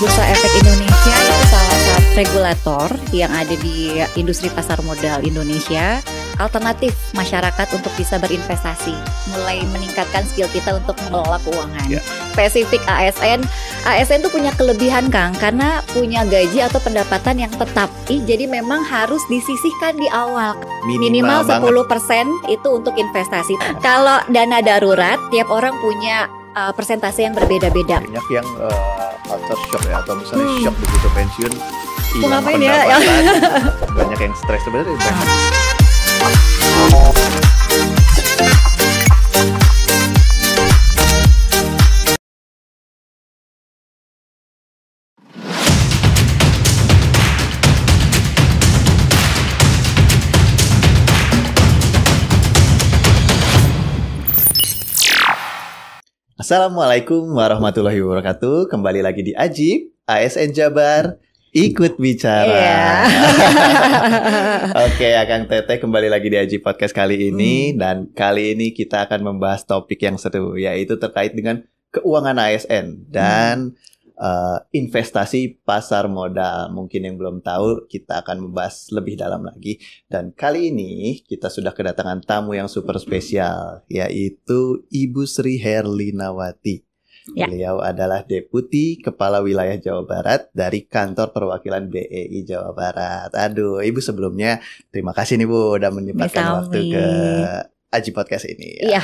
Bursa Efek Indonesia itu salah satu regulator yang ada di industri pasar modal Indonesia, alternatif masyarakat untuk bisa berinvestasi, mulai meningkatkan skill kita untuk mengelola keuangan. Spesifik ASN tuh punya kelebihan Kang, karena punya gaji atau pendapatan yang tetap. Jadi memang harus disisihkan di awal. Minimal 10% itu untuk investasi. Kalau dana darurat, tiap orang punya persentase yang berbeda-beda. Banyak yang culture shock ya, atau misalnya shock begitu pensiun, hilang ngapain ya? pendapatan. Banyak yang stres sebenarnya. Assalamualaikum warahmatullahi wabarakatuh. Kembali lagi di Ajib, ASN Jabar, ikut bicara. Oke, Akang Teteh kembali lagi di Ajib Podcast kali ini. Dan kali ini kita akan membahas topik yang seru, yaitu terkait dengan keuangan ASN dan investasi pasar modal. Mungkin yang belum tahu, kita akan membahas lebih dalam lagi. Dan kali ini kita sudah kedatangan tamu yang super spesial, yaitu Ibu Sri Herlinawati. Beliau adalah Deputi Kepala Wilayah Jawa Barat dari Kantor Perwakilan BEI Jawa Barat. Aduh, Ibu sebelumnya terima kasih nih Bu udah menyempatkan waktu ke Aji Podcast ini. Iya.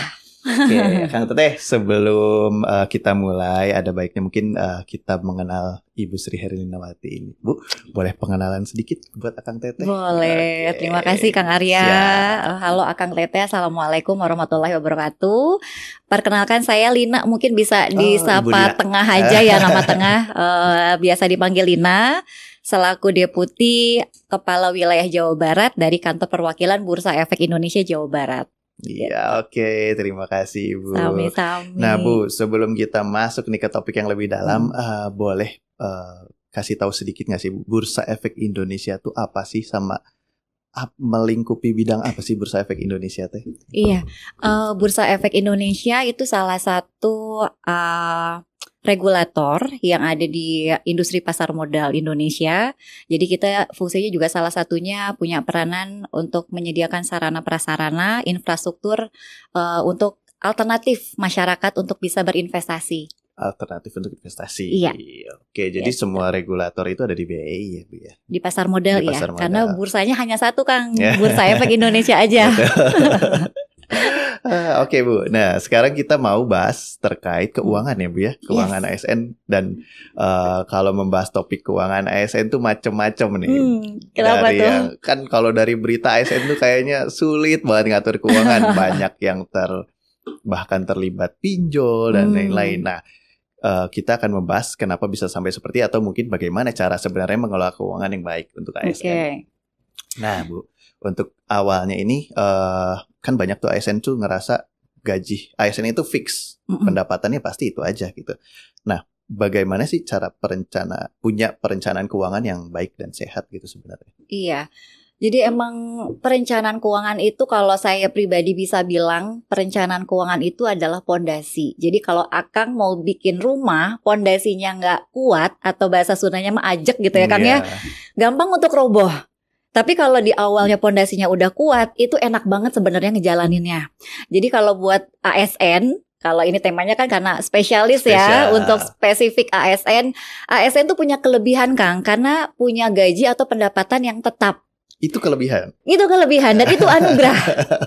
Oke, Kang Teteh, sebelum kita mulai, ada baiknya mungkin kita mengenal Ibu Sri Herlinawati ini. Bu, boleh pengenalan sedikit buat Akang Teteh? Boleh, terima kasih Kang Arya. Halo Akang Teteh, Assalamualaikum warahmatullahi wabarakatuh. Perkenalkan saya Lina, mungkin bisa disapa Tengah aja ya, nama Tengah, biasa dipanggil Lina. Selaku Deputi Kepala Wilayah Jawa Barat dari Kantor Perwakilan Bursa Efek Indonesia Jawa Barat. Iya, oke, terima kasih Bu. Sami-sami. Nah Bu, sebelum kita masuk nih ke topik yang lebih dalam, boleh kasih tahu sedikit nggak sih Bu, Bursa Efek Indonesia tuh apa sih, sama melingkupi bidang apa sih Bursa Efek Indonesia teh? Iya, Bursa Efek Indonesia itu salah satu regulator yang ada di industri pasar modal Indonesia. Jadi kita fungsinya juga salah satunya punya peranan untuk menyediakan sarana prasarana, infrastruktur untuk alternatif masyarakat untuk bisa berinvestasi. Alternatif untuk investasi. Iya. Oke, jadi semua regulator itu ada di BEI ya Bu ya? Di pasar modal di ya, pasar modal. Karena bursanya hanya satu Kang, Bursa Efek Indonesia aja. Oke Bu, nah sekarang kita mau bahas terkait keuangan ya Bu ya, keuangan ASN. Dan kalau membahas topik keuangan ASN tuh macem-macem nih. Kenapa dari tuh? Kan kalau dari berita ASN tuh kayaknya sulit banget ngatur keuangan. Banyak yang bahkan terlibat pinjol dan lain-lain. Nah, kita akan membahas kenapa bisa sampai seperti, atau mungkin bagaimana cara sebenarnya mengelola keuangan yang baik untuk ASN. Nah Bu, untuk awalnya ini kan banyak tuh ASN tuh ngerasa gaji ASN itu fix, pendapatannya pasti itu aja gitu. Nah, bagaimana sih cara punya perencanaan keuangan yang baik dan sehat gitu sebenarnya? Iya. Jadi emang perencanaan keuangan itu, kalau saya pribadi bisa bilang, perencanaan keuangan itu adalah pondasi. Jadi kalau Akang mau bikin rumah, pondasinya nggak kuat, atau bahasa Sundanya mah ajek gitu ya Kang ya, gampang untuk roboh. Tapi kalau di awalnya pondasinya udah kuat, itu enak banget sebenarnya ngejalaninnya. Jadi kalau buat ASN, kalau ini temanya kan karena spesialis ya, untuk spesifik ASN tuh punya kelebihan Kang, karena punya gaji atau pendapatan yang tetap. Itu kelebihan. Itu kelebihan dan itu anugerah.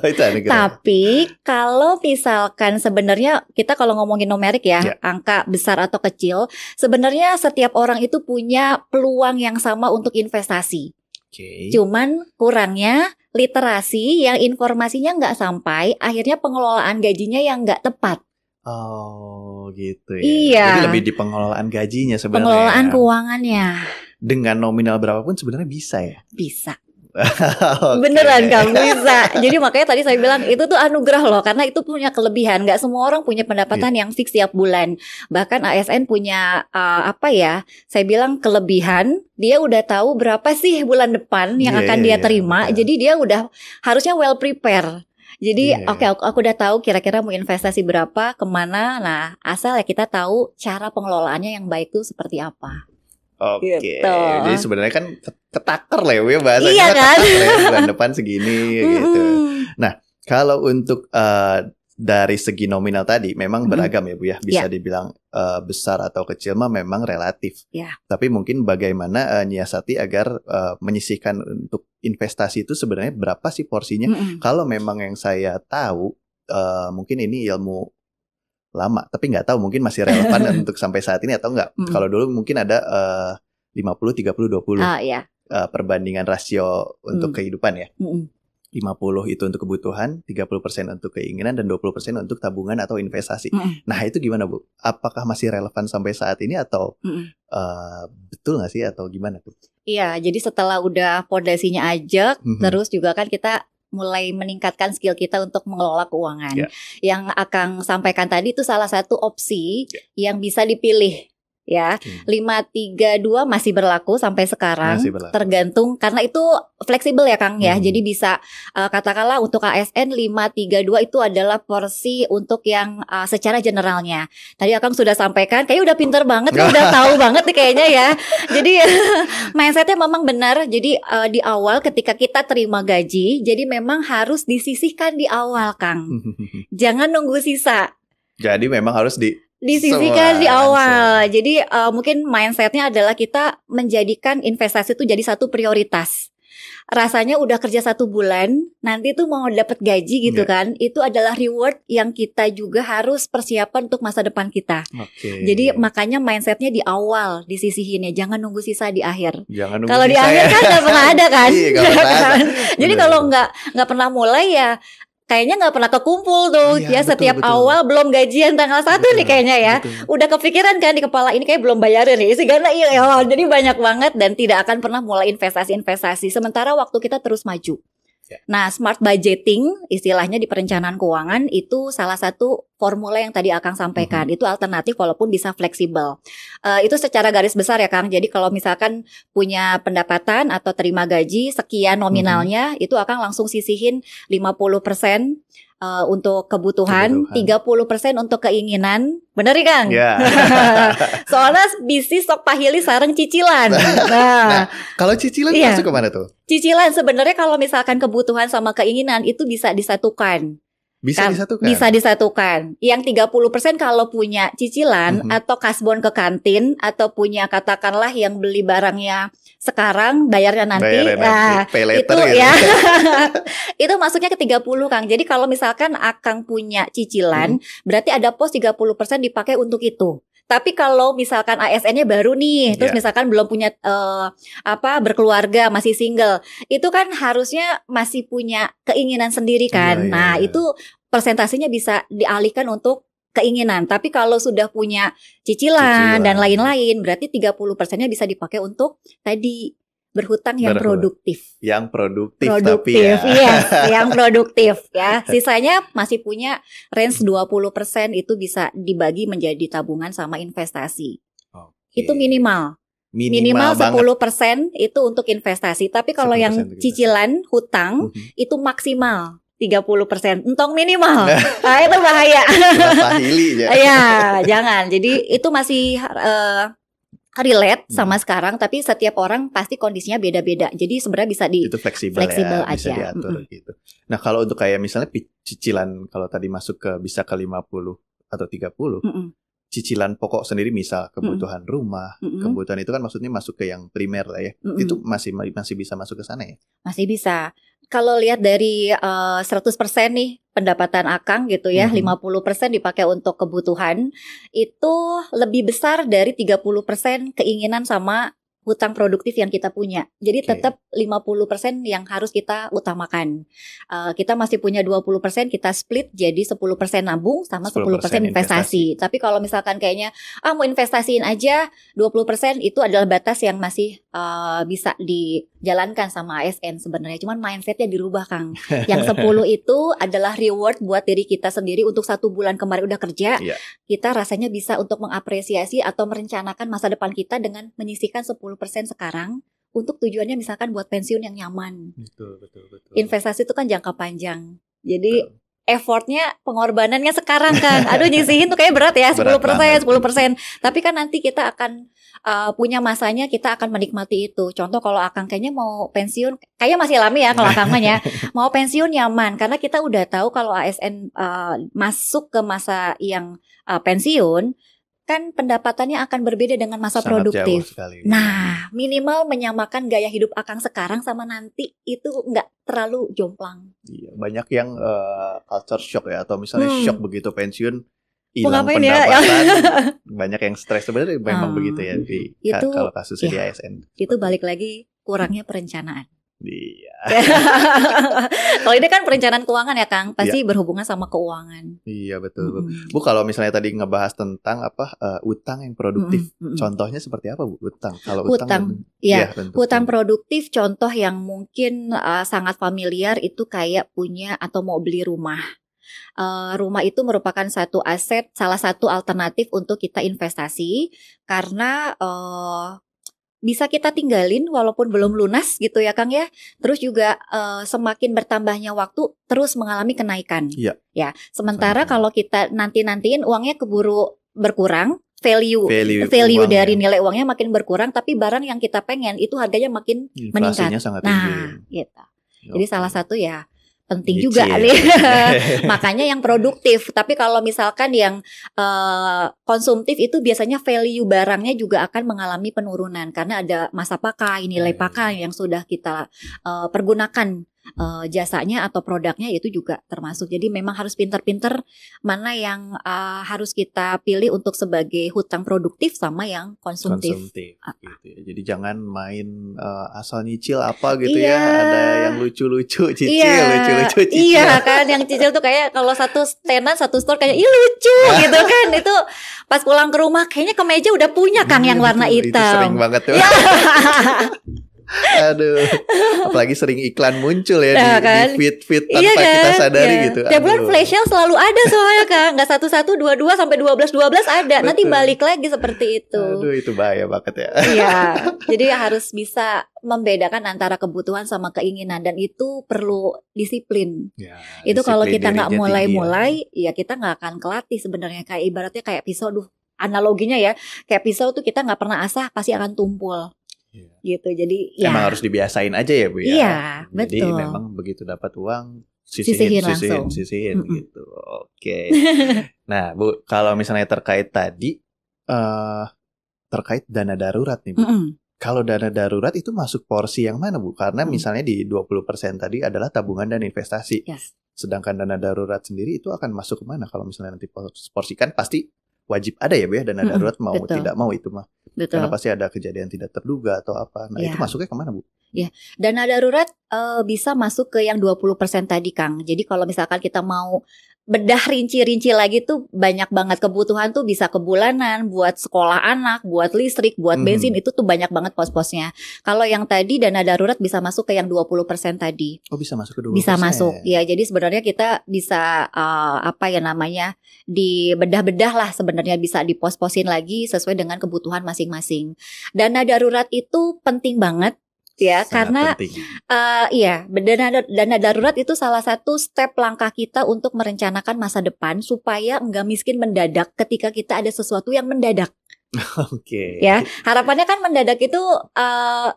Itu anugerah. Tapi kalau misalkan sebenarnya kita kalau ngomongin numerik ya, angka besar atau kecil, sebenarnya setiap orang itu punya peluang yang sama untuk investasi. Cuman kurangnya literasi, yang informasinya nggak sampai, akhirnya pengelolaan gajinya yang nggak tepat. Oh gitu ya. Iya. Jadi lebih di pengelolaan gajinya sebenarnya. Pengelolaan keuangannya. Dengan nominal berapapun sebenarnya bisa ya? Bisa. Beneran Kang, bisa. Jadi makanya tadi saya bilang itu tuh anugerah loh, karena itu punya kelebihan. Gak semua orang punya pendapatan yang fix tiap bulan. Bahkan ASN punya saya bilang kelebihan, dia udah tahu berapa sih bulan depan yang akan dia terima. Jadi dia udah harusnya well prepare. Jadi aku udah tahu kira-kira mau investasi berapa, kemana. Nah, asal ya kita tahu cara pengelolaannya yang baik tuh seperti apa. Oke. Gitu. Jadi sebenarnya kan ketakar lah ya bahasanya. Iya kan? Ketakar ya, bulan depan segini gitu. Nah, kalau untuk dari segi nominal tadi memang beragam ya Bu ya. Bisa dibilang besar atau kecil mah memang relatif. Tapi mungkin bagaimana nyiasati agar menyisihkan untuk investasi itu sebenarnya berapa sih porsinya? Kalau memang yang saya tahu mungkin ini ilmu lama, tapi nggak tahu mungkin masih relevan untuk sampai saat ini atau enggak. Kalau dulu mungkin ada 50, 30, 20 perbandingan rasio untuk kehidupan ya. 50 itu untuk kebutuhan, 30% untuk keinginan, dan 20% untuk tabungan atau investasi. Nah itu gimana Bu? Apakah masih relevan sampai saat ini atau betul nggak sih atau gimana tuh? Iya, jadi setelah udah pondasinya ajak, terus juga kan kita mulai meningkatkan skill kita untuk mengelola keuangan. Yang Akang sampaikan tadi itu salah satu opsi yang bisa dipilih. Ya, 532 masih berlaku sampai sekarang, tergantung karena itu fleksibel ya Kang ya. Jadi bisa katakanlah untuk ASN 532 itu adalah porsi untuk yang secara generalnya. Tadi Akang sudah sampaikan, kayaknya udah pinter banget, udah tahu banget nih kayaknya ya. Jadi mindsetnya memang benar. Jadi di awal ketika kita terima gaji, jadi memang harus disisihkan di awal Kang. Jangan nunggu sisa. Jadi memang harus disisihkan di awal. Jadi mungkin mindsetnya adalah kita menjadikan investasi itu jadi satu prioritas. Rasanya udah kerja 1 bulan, nanti tuh mau dapat gaji gitu kan. Itu adalah reward yang kita juga harus persiapkan untuk masa depan kita. Jadi makanya mindsetnya di awal disisihin ya, jangan nunggu sisa di akhir. Kalau di akhir kan nggak pernah ada kan. Jadi kalau nggak pernah mulai ya kayaknya nggak pernah kekumpul tuh ya, setiap awal belum gajian tanggal 1 nih kayaknya ya. Udah kepikiran kan di kepala ini kayak belum bayarin nih. Karena jadi banyak banget dan tidak akan pernah mulai investasi-investasi sementara waktu kita terus maju. Nah, smart budgeting istilahnya di perencanaan keuangan itu salah satu formula yang tadi Akang sampaikan. Itu alternatif walaupun bisa fleksibel. Itu secara garis besar ya Kang. Jadi kalau misalkan punya pendapatan atau terima gaji sekian nominalnya, itu Akang langsung sisihin 50% untuk kebutuhan, 30% untuk keinginan. Bener nih Kang? Soalnya bisnis sok pahili sareng cicilan. Nah, kalau cicilan masuk ke mana tuh? Cicilan sebenarnya kalau misalkan kebutuhan sama keinginan itu bisa disatukan. Bisa disatukan? Bisa disatukan. Yang 30% kalau punya cicilan atau kasbon ke kantin atau punya katakanlah yang beli barangnya sekarang bayarnya nanti. Nah, itu ya. Itu masuknya ke 30 Kang. Jadi kalau misalkan Akang punya cicilan, berarti ada pos 30% dipakai untuk itu. Tapi kalau misalkan ASN-nya baru nih, terus misalkan belum punya berkeluarga, masih single, itu kan harusnya masih punya keinginan sendiri kan. Itu persentasenya bisa dialihkan untuk keinginan. Tapi kalau sudah punya cicilan dan lain-lain, berarti 30%-nya bisa dipakai untuk tadi berhutang yang produktif. Yang produktif tapi ya. Yang produktif ya. Sisanya masih punya range 20% itu bisa dibagi menjadi tabungan sama investasi. Itu minimal. Minimal 10% itu untuk investasi. Tapi kalau yang cicilan hutang itu maksimal 30%. Entong minimal. Nah, itu bahaya. Ya, jangan. Jadi itu masih relate sama sekarang, tapi setiap orang pasti kondisinya beda-beda. Jadi sebenarnya bisa itu fleksibel ya, aja. Bisa diatur gitu. Nah, kalau untuk kayak misalnya cicilan kalau tadi masuk ke bisa ke 50 atau 30. Cicilan pokok sendiri misal kebutuhan rumah, kebutuhan itu kan maksudnya masuk ke yang primer lah ya. Itu masih bisa masuk ke sana ya? Masih bisa. Kalau lihat dari 100% nih pendapatan Akang gitu ya, 50% dipakai untuk kebutuhan, itu lebih besar dari 30% keinginan sama hutang produktif yang kita punya. Jadi tetap 50% yang harus kita utamakan. Kita masih punya 20%, kita split jadi 10% nabung sama 10% investasi. Tapi kalau misalkan kayaknya mau investasiin aja 20% itu adalah batas yang masih bisa dijalankan sama ASN sebenarnya. Cuman mindsetnya dirubah Kang. Yang 10 itu adalah reward buat diri kita sendiri untuk 1 bulan kemarin udah kerja. Kita rasanya bisa untuk mengapresiasi atau merencanakan masa depan kita dengan menyisihkan 10% sekarang untuk tujuannya misalkan buat pensiun yang nyaman. Betul. Investasi itu kan jangka panjang. Jadi effortnya, pengorbanannya sekarang kan. Aduh nyisihin tuh kayak berat ya, 10%. Tapi kan nanti kita akan punya masanya, kita akan menikmati itu. Contoh kalau Akang kayaknya mau pensiun, kayaknya masih alami ya kalau Akang ya. Mau pensiun nyaman, karena kita udah tahu kalau ASN masuk ke masa yang pensiun, kan pendapatannya akan berbeda dengan masa Sangat produktif. jauh sekali. Nah, minimal menyamakan gaya hidup Akang sekarang sama nanti itu nggak terlalu jomplang. Iya, banyak yang culture shock ya, atau misalnya shock begitu pensiun, hilang ngapain ya? pendapatan. Banyak yang stres, sebenarnya memang begitu ya Itu, kalau kasusnya di ya, ASN. Itu balik lagi kurangnya perencanaan. Iya. Kalau ini kan perencanaan keuangan ya Kang, pasti berhubungan sama keuangan. Iya betul. Bu, kalau misalnya tadi ngebahas tentang utang yang produktif, contohnya seperti apa Bu? Utang. Kalau utang, ya, utang produktif contoh yang mungkin sangat familiar itu kayak punya atau mau beli rumah. Rumah itu merupakan satu aset, salah satu alternatif untuk kita investasi karena bisa kita tinggalin walaupun belum lunas gitu ya Kang ya. Terus juga semakin bertambahnya waktu terus mengalami kenaikan. Iya. Ya, sementara kalau kita nanti-nantiin uangnya keburu berkurang, value dari nilai uangnya makin berkurang, tapi barang yang kita pengen itu harganya makin meningkat. Sangat tinggi. Gitu. Jadi salah satu ya penting juga nih. Makanya yang produktif. Tapi kalau misalkan yang konsumtif itu biasanya value barangnya juga akan mengalami penurunan karena ada masa pakai, nilai pakai yang sudah kita pergunakan jasanya atau produknya itu juga termasuk. Jadi memang harus pinter-pinter mana yang harus kita pilih untuk sebagai hutang produktif sama yang konsumtif. Gitu ya. Jadi jangan main asal nyicil apa gitu ya. Ada yang lucu-lucu cicil, lucu-lucu cicil. Iya kan, yang cicil tuh kayak kalau satu tenan satu store kayak lucu gitu kan. Itu pas pulang ke rumah kayaknya kemeja udah punya Kang yang warna hitam. Itu sering banget tuh. Aduh, apalagi sering iklan muncul ya di feed tanpa kita sadari gitu. Tiap bulan flash sale selalu ada soalnya Kak, nggak 1-1, 2-2 sampai 12-12 ada. Betul. Nanti balik lagi seperti itu. Aduh, itu bahaya banget ya. Iya, jadi harus bisa membedakan antara kebutuhan sama keinginan dan itu perlu disiplin. Ya, itu kalau kita nggak mulai-mulai, ya kita nggak akan kelatih sebenarnya. Kayak ibaratnya kayak pisau, analoginya ya, kayak pisau tuh kita nggak pernah asah pasti akan tumpul. Gitu, jadi emang harus dibiasain aja ya Bu ya. Iya, jadi betul. memang begitu dapat uang sisihin gitu. Oke. Nah Bu, kalau misalnya terkait tadi terkait dana darurat nih Bu. Kalau dana darurat itu masuk porsi yang mana Bu? Karena misalnya di 20% tadi adalah tabungan dan investasi. Sedangkan dana darurat sendiri itu akan masuk kemana kalau misalnya nanti porsi, kan pasti wajib ada ya Bu ya dana darurat, mau tidak mau itu mah. Karena pasti ada kejadian tidak terduga atau apa. Nah itu masuknya kemana Bu? Ya, dana darurat bisa masuk ke yang 20% tadi Kang. Jadi kalau misalkan kita mau bedah rinci-rinci lagi tuh banyak banget kebutuhan tuh, bisa ke bulanan, buat sekolah anak, buat listrik, buat bensin, itu tuh banyak banget pos-posnya. Kalau yang tadi dana darurat bisa masuk ke yang 20% tadi. Oh, bisa masuk ke 20%. Bisa masuk. Ya, jadi sebenarnya kita bisa dibedah-bedah lah, sebenarnya bisa dipos-posin lagi sesuai dengan kebutuhan masing-masing. Dana darurat itu penting banget. Ya, sangat karena dana darurat itu salah satu step langkah kita untuk merencanakan masa depan supaya enggak miskin mendadak ketika kita ada sesuatu yang mendadak. Oke. Ya, harapannya kan mendadak itu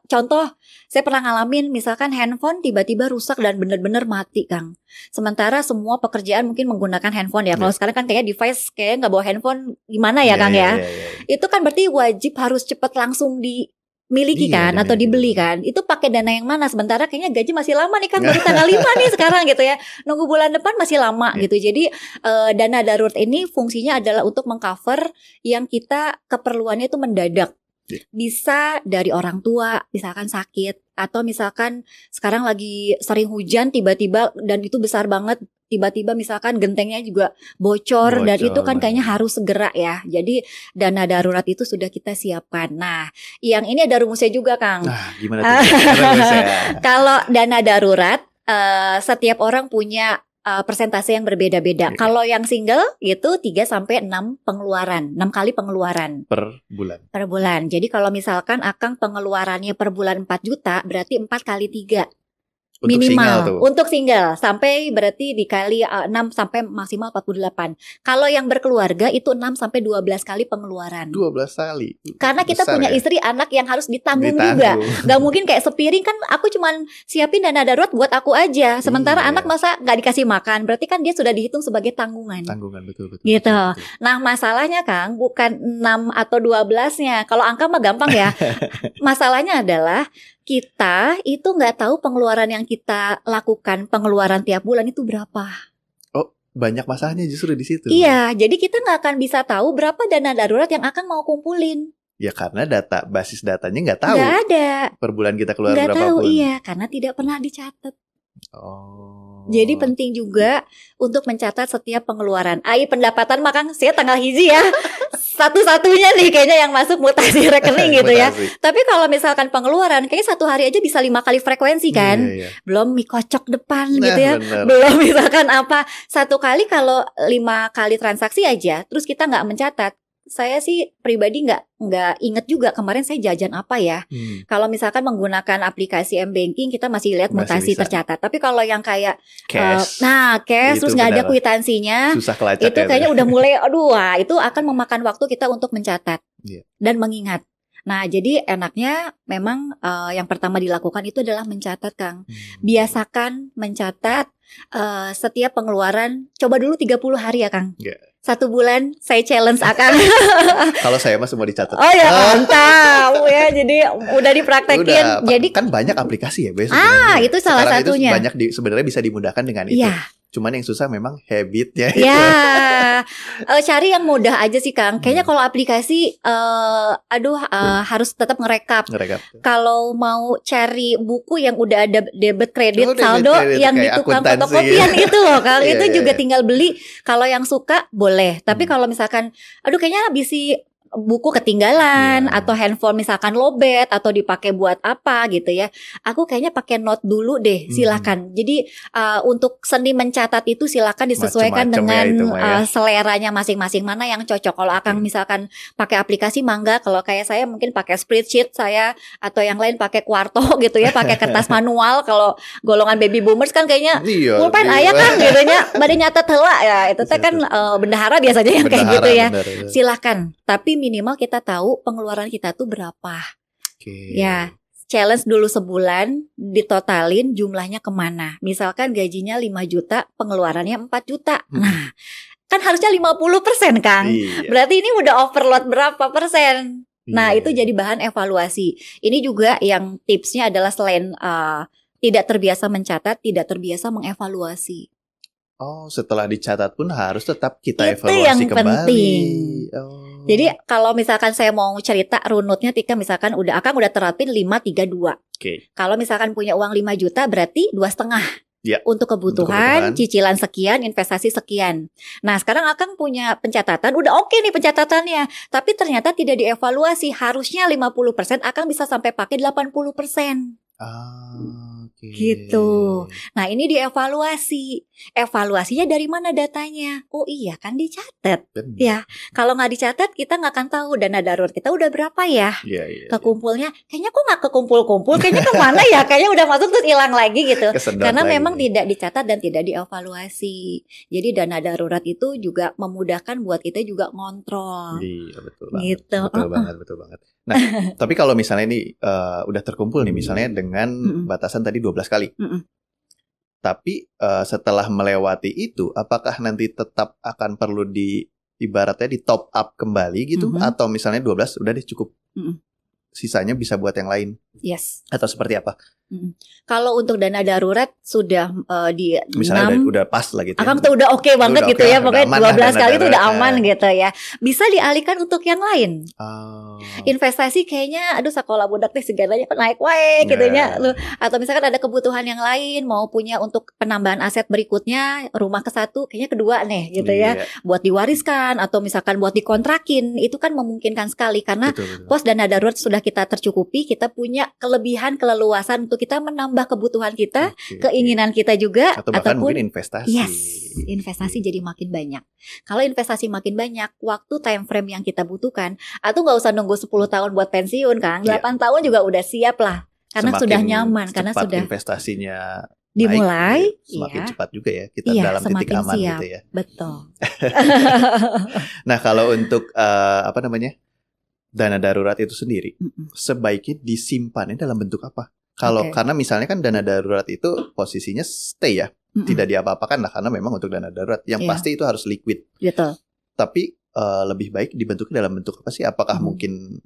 contoh saya pernah ngalamin misalkan handphone tiba-tiba rusak dan benar-benar mati Kang. Sementara semua pekerjaan mungkin menggunakan handphone ya. Kalau sekarang kan kayak device kayak nggak bawa handphone gimana ya Kang ya. Itu kan berarti wajib harus cepat langsung miliki kan atau dibeli kan. Itu pakai dana yang mana? Sementara kayaknya gaji masih lama nih kan, baru tanggal 5 nih sekarang gitu ya. Nunggu bulan depan masih lama gitu. Jadi dana darurat ini fungsinya adalah untuk mengcover yang kita keperluannya itu mendadak. Bisa dari orang tua, misalkan sakit, atau misalkan sekarang lagi sering hujan tiba-tiba dan itu besar banget, tiba-tiba misalkan gentengnya juga bocor dan itu kan kayaknya harus segera ya. Jadi dana darurat itu sudah kita siapkan. Nah, yang ini ada rumusnya juga Kang. Nah, gimana tuh rumusnya? Kalau dana darurat setiap orang punya persentase yang berbeda-beda. Kalau yang single itu 3-6 pengeluaran, 6 kali pengeluaran per bulan. Per bulan. Jadi kalau misalkan Akang pengeluarannya per bulan 4 juta, berarti 4 kali 3. Untuk single tuh. Untuk single sampai berarti dikali 6 sampai maksimal 48. Kalau yang berkeluarga itu 6 sampai 12 kali pengeluaran. 12 kali. Karena kita Besar punya ya? istri, anak yang harus ditanggung juga. Gak mungkin kayak sepiring kan aku cuman siapin dana darurat buat aku aja. Sementara Iya. anak masa gak dikasih makan. Berarti kan dia sudah dihitung sebagai tanggungan. Tanggungan, betul. Gitu. Betul. Nah masalahnya Kang bukan 6 atau 12-nya. Kalau angka mah gampang ya. Masalahnya adalah kita itu nggak tahu pengeluaran yang kita lakukan, pengeluaran tiap bulan itu berapa. Banyak masalahnya justru di situ. Iya, jadi kita nggak akan bisa tahu berapa dana darurat yang akan mau kumpulin. Ya karena basis datanya nggak tahu. Nggak ada. Per bulan kita keluar Nggak berapa tahu, pun. iya, karena tidak pernah dicatat. Oh. Jadi penting juga untuk mencatat setiap pengeluaran. Pendapatan makan saya tanggal hiji ya. Satu-satunya nih kayaknya yang masuk mutasi rekening gitu ya. Tapi kalau misalkan pengeluaran kayaknya satu hari aja bisa 5 kali frekuensi kan. Iya. Belum mie kocok depan Nah, gitu ya. bener. Belum misalkan apa. Satu kali kalau 5 kali transaksi aja terus kita nggak mencatat. Saya sih pribadi nggak inget juga kemarin saya jajan apa ya. Kalau misalkan menggunakan aplikasi M-Banking kita masih lihat Masih mutasi bisa. tercatat. Tapi kalau yang kayak Cash. cash Itu terus nggak ada benar. kwitansinya, Susah kelacak itu ya, kayaknya tuh. udah mulai itu akan memakan waktu kita untuk mencatat Iya. dan mengingat. Nah jadi enaknya memang yang pertama dilakukan itu adalah mencatat Kang. Biasakan mencatat setiap pengeluaran. Coba dulu 30 hari ya Kang. Iya. 1 bulan saya challenge Akang. Kalau saya mah semua dicatat. Oh ya mantap ya. Jadi udah dipraktekin. Udah, Jadi kan banyak aplikasi ya, Be, sebenarnya. itu salah Sekarang satunya. Itu banyak sebenarnya bisa dimudahkan dengan itu. Iya. Cuman yang susah memang habitnya. Ya, cari yang mudah aja sih Kang. Kayaknya kalau aplikasi, harus tetap ngerekap. Kalau mau cari buku yang udah ada debit kredit saldo kredit, yang di kayak tukang akuntansi fotokopian itu loh Kang. Iya, Itu iya, juga iya. tinggal beli. Kalau yang suka boleh. Tapi kalau misalkan, kayaknya habis buku ketinggalan Iya. atau handphone misalkan lowbat atau dipakai buat apa gitu ya. Aku kayaknya pakai note dulu deh, silakan. Jadi untuk seni mencatat itu silakan disesuaikan Macem-macem dengan ya itu mah ya. seleranya masing-masing, mana yang cocok. Kalau Akang misalkan pakai aplikasi mangga, kalau kayak saya mungkin pakai spreadsheet saya atau yang lain pakai Quarto gitu ya, pakai kertas manual. Kalau golongan baby boomers kan kayaknya Iya, pulpen aya kan gitu nya, bade nyatet heula ya. Itu teh kan bendahara biasanya yang kayak gitu ya. Bener. Silakan, tapi minimal kita tahu pengeluaran kita tuh berapa. Oke. Ya, challenge dulu sebulan, ditotalin jumlahnya kemana. Misalkan gajinya 5 juta, pengeluarannya 4 juta. Nah, kan harusnya 50% Kang. Iya. Berarti ini udah overload berapa persen? Nah, Iya. itu jadi bahan evaluasi. Ini juga yang tipsnya adalah selain tidak terbiasa mencatat, tidak terbiasa mengevaluasi. Oh, setelah dicatat pun harus tetap kita Itu evaluasi yang kembali. penting. Oh. Jadi kalau misalkan saya mau cerita runutnya, Tika misalkan Akang udah terapin 5-3-2. Oke. Kalau misalkan punya uang 5 juta berarti 2,5 Ya, untuk kebutuhan, cicilan sekian, investasi sekian. Nah sekarang Akang punya pencatatan, udah oke nih pencatatannya. Tapi ternyata tidak dievaluasi. Harusnya 50%, Akang bisa sampai pakai 80%. Oke. Gitu. Nah ini dievaluasi. Evaluasinya dari mana datanya? Oh iya kan dicatat. Benar. Ya, kalau nggak dicatat kita nggak akan tahu dana darurat kita udah berapa ya. Iya. Kekumpulnya, kayaknya kok nggak kekumpul-kumpul, kayaknya kemana ya? Kayaknya udah masuk terus hilang lagi gitu. Kesedot Karena lagi. memang tidak dicatat dan tidak dievaluasi. Jadi dana darurat itu juga memudahkan buat kita juga ngontrol. Iya, betul banget. Gitu. Betul banget. Nah, tapi kalau misalnya ini udah terkumpul nih, misalnya dengan batasan tadi 12 kali. Tapi setelah melewati itu, apakah nanti tetap akan perlu ibaratnya di top up kembali gitu, atau misalnya 12 udah deh cukup, sisanya bisa buat yang lain? Yes. Atau seperti apa? Kalau untuk dana darurat sudah di Misalnya 6, udah pas lah gitu. Akang tuh udah oke banget Udah gitu oke ya. lah, Pokoknya udah aman 12 lah kali dana itu udah darurat. aman gitu ya. Bisa dialihkan untuk yang lain. Investasi kayaknya sekolah budak teh segalanya naik wae gitu nya. Atau misalkan ada kebutuhan yang lain, mau punya untuk penambahan aset berikutnya, rumah ke-1 kayaknya kedua nih gitu ya. Buat diwariskan atau misalkan buat dikontrakin, itu kan memungkinkan sekali karena Betul. pos dana darurat sudah kita tercukupi, kita punya kelebihan keleluasan untuk kita menambah kebutuhan kita, keinginan kita juga, atau bahkan ataupun mungkin investasi. Yes, investasi jadi makin banyak. Kalau investasi makin banyak, waktu time frame yang kita butuhkan, atau nggak usah nunggu 10 tahun buat pensiun, Kang. 8 tahun juga udah siap lah. Karena sudah nyaman, karena cepat sudah investasinya dimulai, naik, semakin iya. cepat juga ya kita Iya, dalam titik semakin aman siap. gitu ya. Betul. Nah, kalau untuk dana darurat itu sendiri, sebaiknya disimpannya dalam bentuk apa? Karena misalnya kan dana darurat itu posisinya stay ya, tidak diapa-apakan lah karena memang untuk dana darurat yang pasti itu harus liquid. Betul. Tapi lebih baik dibentuknya dalam bentuk apa sih? Apakah mungkin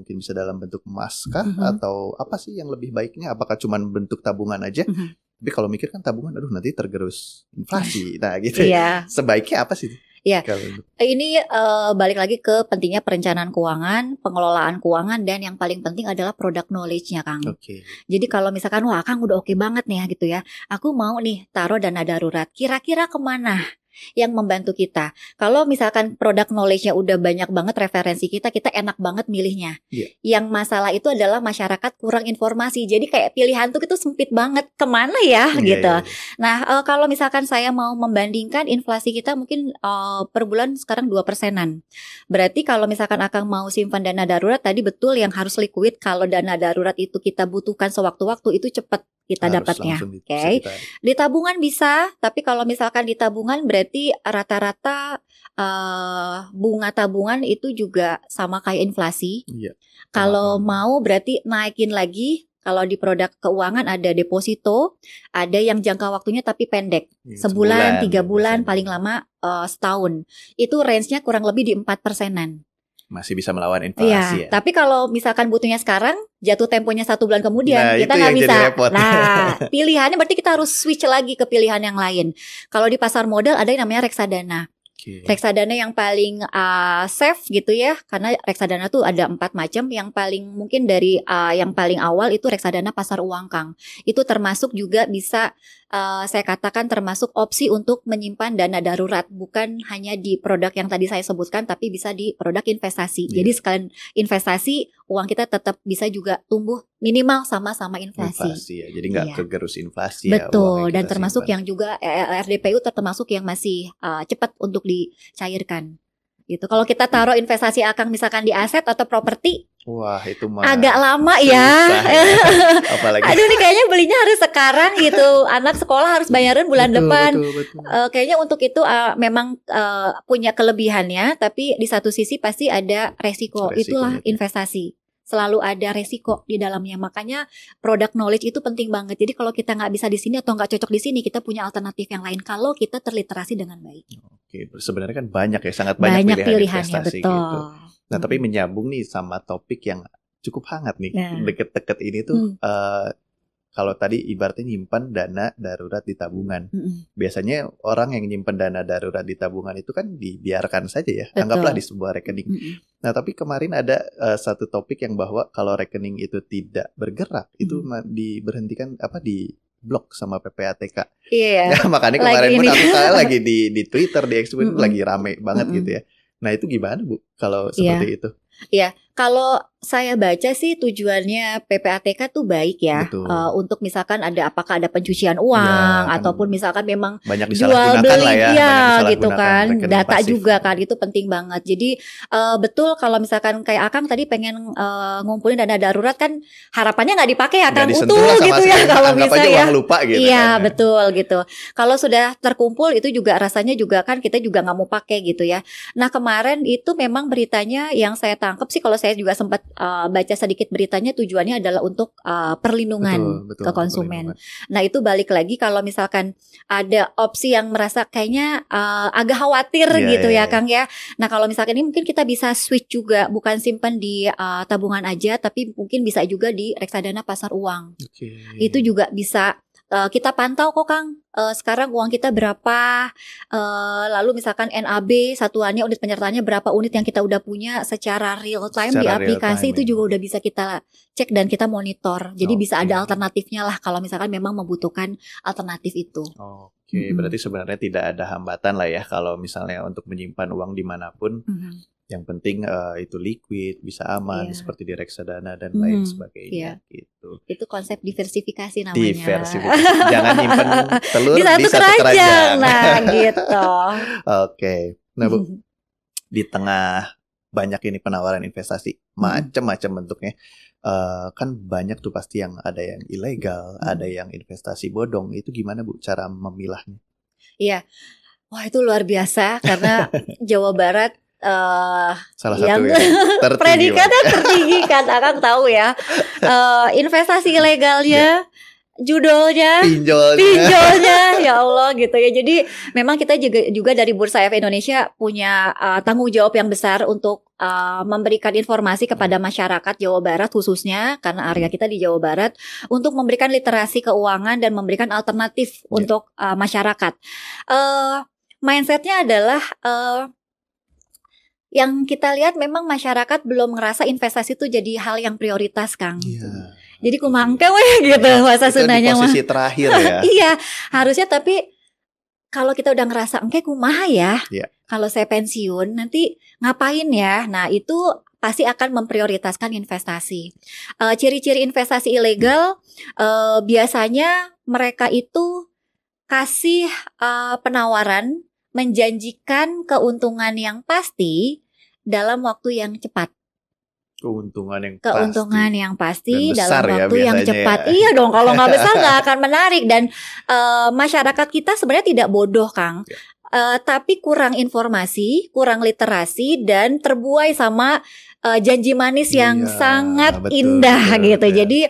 bisa dalam bentuk emas kah atau apa sih yang lebih baiknya? Apakah cuma bentuk tabungan aja? Tapi kalau mikir kan tabungan, aduh nanti tergerus inflasi. Nah gitu. Iya. Sebaiknya apa sih? Iya, ini balik lagi ke pentingnya perencanaan keuangan, pengelolaan keuangan, dan yang paling penting adalah product knowledge-nya, Kang. Jadi kalau misalkan, wah Kang udah oke banget nih ya gitu ya, aku mau nih taruh dana darurat, kira-kira kemana yang membantu kita? Kalau misalkan product knowledge-nya udah banyak banget referensi kita enak banget milihnya. Yang masalah itu adalah masyarakat kurang informasi, jadi kayak pilihan tuh itu sempit banget, kemana ya gitu. Nah kalau misalkan saya mau membandingkan inflasi kita mungkin per bulan sekarang 2%-an. Berarti kalau misalkan Akang mau simpan dana darurat, tadi betul yang harus liquid. Kalau dana darurat itu kita butuhkan sewaktu-waktu, itu cepat kita dapatnya. Di tabungan bisa, tapi kalau misalkan di tabungan berarti rata-rata bunga tabungan itu juga sama kayak inflasi. Kalau mau berarti naikin lagi. Kalau di produk keuangan ada deposito, ada yang jangka waktunya tapi pendek, sebulan, 3 bulan, paling lama setahun. Itu range-nya kurang lebih di 4%-an. Masih bisa melawan inflasi ya. Tapi kalau misalkan butuhnya sekarang, jatuh temponya 1 bulan kemudian, kita nggak bisa. Nah, pilihannya berarti kita harus switch lagi ke pilihan yang lain. Kalau di pasar modal ada yang namanya reksadana. Reksadana yang paling safe gitu ya, karena reksadana tuh ada 4 macam. Yang paling mungkin dari yang paling awal itu reksadana pasar uang, Kang. Itu termasuk juga bisa saya katakan termasuk opsi untuk menyimpan dana darurat, bukan hanya di produk yang tadi saya sebutkan, tapi bisa di produk investasi. Jadi sekalian investasi, uang kita tetap bisa juga tumbuh minimal sama-sama inflasi. Jadi nggak kegerus inflasi. Betul, dan termasuk yang juga RDPU termasuk yang masih cepat untuk dicairkan. Gitu. Kalau kita taruh investasi Akang misalkan di aset atau properti, wah itu mah agak lama ya. Apalagi. Aduh nih kayaknya belinya harus sekarang gitu. Anak sekolah harus bayarin bulan depan. Betul. Kayaknya untuk itu memang punya kelebihannya, tapi di satu sisi pasti ada resiko. Itulah investasi. Selalu ada resiko di dalamnya. Makanya product knowledge itu penting banget. Jadi kalau kita nggak bisa di sini atau nggak cocok di sini, kita punya alternatif yang lain kalau kita terliterasi dengan baik. Oke, sebenarnya kan banyak ya, sangat banyak pilihan investasi betul. Gitu. Nah, tapi menyambung nih sama topik yang cukup hangat nih, deket-deket ini tuh. Kalau tadi ibaratnya nyimpan dana darurat di tabungan. Biasanya orang yang nyimpan dana darurat di tabungan itu kan dibiarkan saja ya. Betul. Anggaplah di sebuah rekening. Nah, tapi kemarin ada satu topik yang bahwa kalau rekening itu tidak bergerak, itu diberhentikan di blok sama PPATK. Iya. Nah, makanya kemarin pun aku lagi di Twitter, di X pun lagi rame banget gitu ya. Nah, itu gimana Bu kalau seperti itu? Iya, kalau saya baca sih tujuannya PPATK tuh baik ya, untuk misalkan apakah ada pencucian uang ataupun misalkan memang jual beli gitu kan, data pasif. Juga kan itu penting banget. Jadi betul kalau misalkan kayak Akang tadi pengen ngumpulin dana darurat kan harapannya nggak dipakai ya Kang, utuh gitu ya kalau bisa ya. Lupa gitu iya kan, betul gitu. Kalau sudah terkumpul itu juga rasanya juga kan kita juga nggak mau pakai gitu ya. Nah kemarin itu memang beritanya yang saya tangkap sih, kalau saya juga sempat baca sedikit beritanya, tujuannya adalah untuk perlindungan ke konsumen. Nah itu balik lagi kalau misalkan ada opsi yang merasa kayaknya agak khawatir gitu ya Kang ya. Nah kalau misalkan ini mungkin kita bisa switch juga, bukan simpan di tabungan aja, tapi mungkin bisa juga di reksadana pasar uang. Itu juga bisa kita pantau kok Kang, sekarang uang kita berapa, lalu misalkan NAB satuannya, unit penyertaannya berapa unit yang kita udah punya secara real time di aplikasi itu juga udah bisa kita cek dan kita monitor. Jadi bisa ada alternatifnya lah kalau misalkan memang membutuhkan alternatif itu. Berarti sebenarnya tidak ada hambatan lah ya kalau misalnya untuk menyimpan uang dimanapun. Yang penting itu liquid, bisa aman seperti di reksadana dan lain sebagainya gitu. Itu konsep diversifikasi namanya. Diversifikasi. Jangan nyimpan telur di satu keranjang. Nah, gitu. Nah, Bu, di tengah banyak ini penawaran investasi, macam-macam bentuknya. Kan banyak tuh pasti yang ada yang ilegal, ada yang investasi bodong. Itu gimana Bu cara memilahnya? Iya, wah itu luar biasa karena Jawa Barat Salah yang satu yang tertinggi, predikatnya tertinggi kan, Akang tahu ya. Investasi ilegalnya, judulnya, pinjolnya, ya Allah gitu ya. Jadi memang kita juga dari Bursa Efek Indonesia punya tanggung jawab yang besar untuk memberikan informasi kepada masyarakat Jawa Barat khususnya karena area kita di Jawa Barat untuk memberikan literasi keuangan dan memberikan alternatif untuk masyarakat. Mindsetnya adalah yang kita lihat memang masyarakat belum ngerasa investasi itu jadi hal yang prioritas, Kang. Iya. Jadi kumangke weh gitu bahasa Sundanya mah. Itu di posisi terakhir ya. Iya, harusnya tapi kalau kita udah ngerasa engke kumaha ya. Kalau saya pensiun nanti ngapain ya? Nah, itu pasti akan memprioritaskan investasi. Ciri-ciri investasi ilegal biasanya mereka itu kasih penawaran menjanjikan keuntungan yang pasti dalam waktu yang cepat. Keuntungan yang pasti dalam ya, waktu yang cepat. Ya. Iya dong, kalau nggak besar nggak akan menarik. Dan masyarakat kita sebenarnya tidak bodoh, Kang. Tapi kurang informasi, kurang literasi, dan terbuai sama janji manis yang sangat indah gitu. Jadi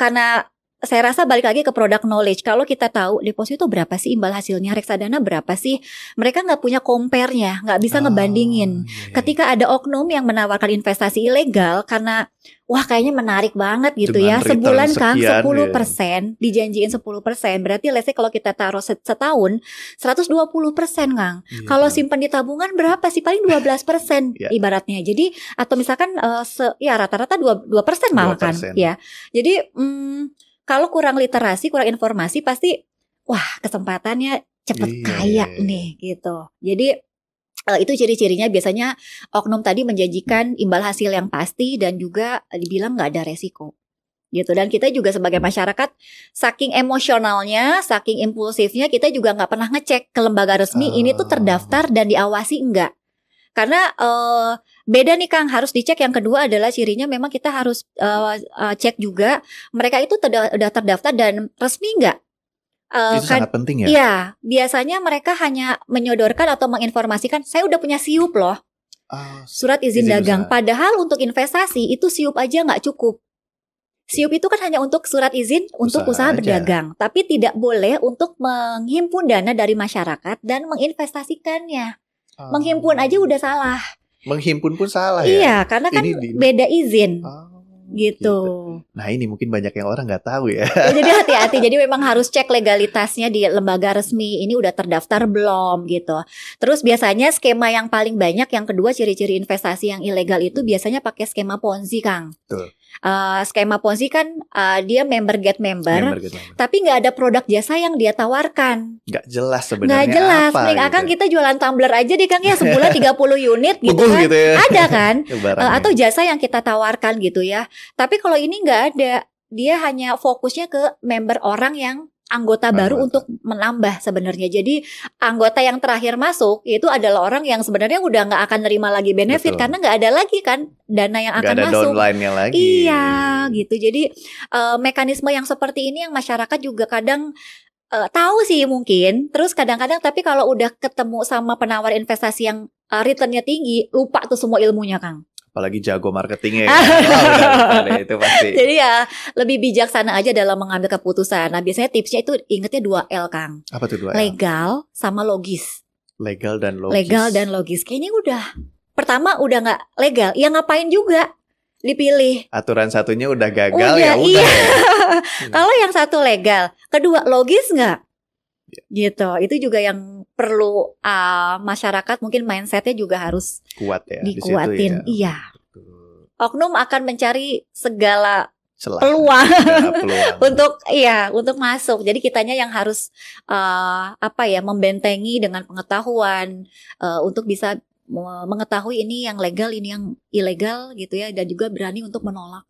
karena saya rasa balik lagi ke product knowledge. Kalau kita tahu deposito berapa sih imbal hasilnya, reksadana berapa sih, mereka nggak punya compare-nya, nggak bisa ngebandingin. Ketika ada oknum yang menawarkan investasi ilegal karena wah kayaknya menarik banget gitu ya, sebulan Kang 10% dijanjiin 10%, berarti let's say kalau kita taruh setahun 120% Kang. Kalau simpan di tabungan berapa sih, paling 12% ibaratnya. Jadi atau misalkan rata-rata 2% malah kan ya. Jadi kalau kurang literasi, kurang informasi, pasti wah kesempatannya cepet kaya nih gitu. Jadi itu ciri-cirinya biasanya oknum tadi menjanjikan imbal hasil yang pasti dan juga dibilang nggak ada resiko gitu. Dan kita juga sebagai masyarakat saking emosionalnya, saking impulsifnya, kita juga nggak pernah ngecek ke lembaga resmi ini tuh terdaftar dan diawasi enggak. Karena beda nih Kang, harus dicek. Yang kedua adalah cirinya memang kita harus cek juga mereka itu udah terdaftar dan resmi enggak. Itu sangat penting ya? Iya, biasanya mereka hanya menyodorkan atau menginformasikan saya udah punya SIUP loh, surat izin dagang. Padahal untuk investasi itu SIUP aja nggak cukup. SIUP itu kan hanya untuk surat izin untuk usaha berdagang, tapi tidak boleh untuk menghimpun dana dari masyarakat dan menginvestasikannya. Menghimpun aja udah salah. Menghimpun pun salah ya? Iya, karena kan beda izin. Gitu. Nah ini mungkin banyak yang orang nggak tahu ya. Jadi hati-hati. Jadi memang harus cek legalitasnya di lembaga resmi. Ini udah terdaftar belum gitu. Terus biasanya skema yang paling banyak, yang kedua ciri-ciri investasi yang ilegal itu biasanya pakai skema Ponzi, Kang. Betul. Skema Ponzi kan dia member get member, tapi nggak ada produk jasa yang dia tawarkan. Nggak jelas sebenarnya. Nggak jelas. Apa gitu. Kang kita jualan tumbler aja deh Kang ya, sebulan 30 unit gitu kan. Gitu ya. Ada kan? Atau jasa yang kita tawarkan gitu ya. Tapi kalau ini nggak ada. Dia hanya fokusnya ke member orang yang anggota baru untuk menambah sebenarnya. Jadi anggota yang terakhir masuk itu adalah orang yang sebenarnya udah nggak akan nerima lagi benefit. Betul. Karena nggak ada lagi kan dana yang akan masuk. Nggak ada downline-nya lagi. Iya gitu. Jadi mekanisme yang seperti ini yang masyarakat juga kadang tahu sih mungkin. Terus kadang-kadang tapi kalau udah ketemu sama penawar investasi yang returnnya tinggi, lupa tuh semua ilmunya Kang. Apalagi jago marketingnya ya. Itu pasti. Jadi ya lebih bijaksana aja dalam mengambil keputusan. Nah biasanya tipsnya itu ingetnya 2L Kang. Apa tuh 2L? Legal sama logis. Legal dan logis. Legal dan logis. Kayaknya udah. Pertama udah gak legal, ya ngapain juga dipilih. Aturan satunya udah gagal ya udah. Iya. Kalau yang satu legal, kedua logis gak? Gitu. Itu juga yang perlu masyarakat mungkin mindsetnya juga harus kuat ya, dikuatin. Ya. Iya. Oknum akan mencari segala peluang untuk masuk. Jadi kitanya yang harus membentengi dengan pengetahuan untuk bisa mengetahui ini yang legal, ini yang ilegal gitu ya, dan juga berani untuk menolak.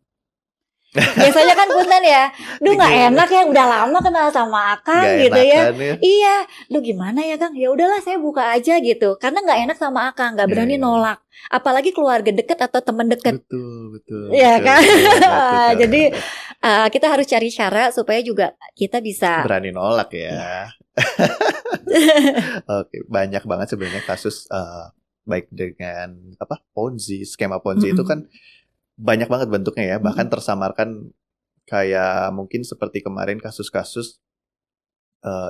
Biasanya kan punten ya, duh nggak enak ya, udah lama kenal sama Akang Nggak gitu ya. enakan ya. Iya, duh gimana ya Kang? Ya udahlah saya buka aja gitu, karena nggak enak sama Akang, nggak berani Iya. nolak, apalagi keluarga deket atau teman deket. Betul. Ya kan? Betul. Jadi kita harus cari cara supaya juga kita bisa Berani nolak ya. Oke, banyak banget sebenarnya kasus baik dengan Ponzi, skema Ponzi itu kan banyak banget bentuknya ya, bahkan tersamarkan kayak mungkin seperti kemarin kasus-kasus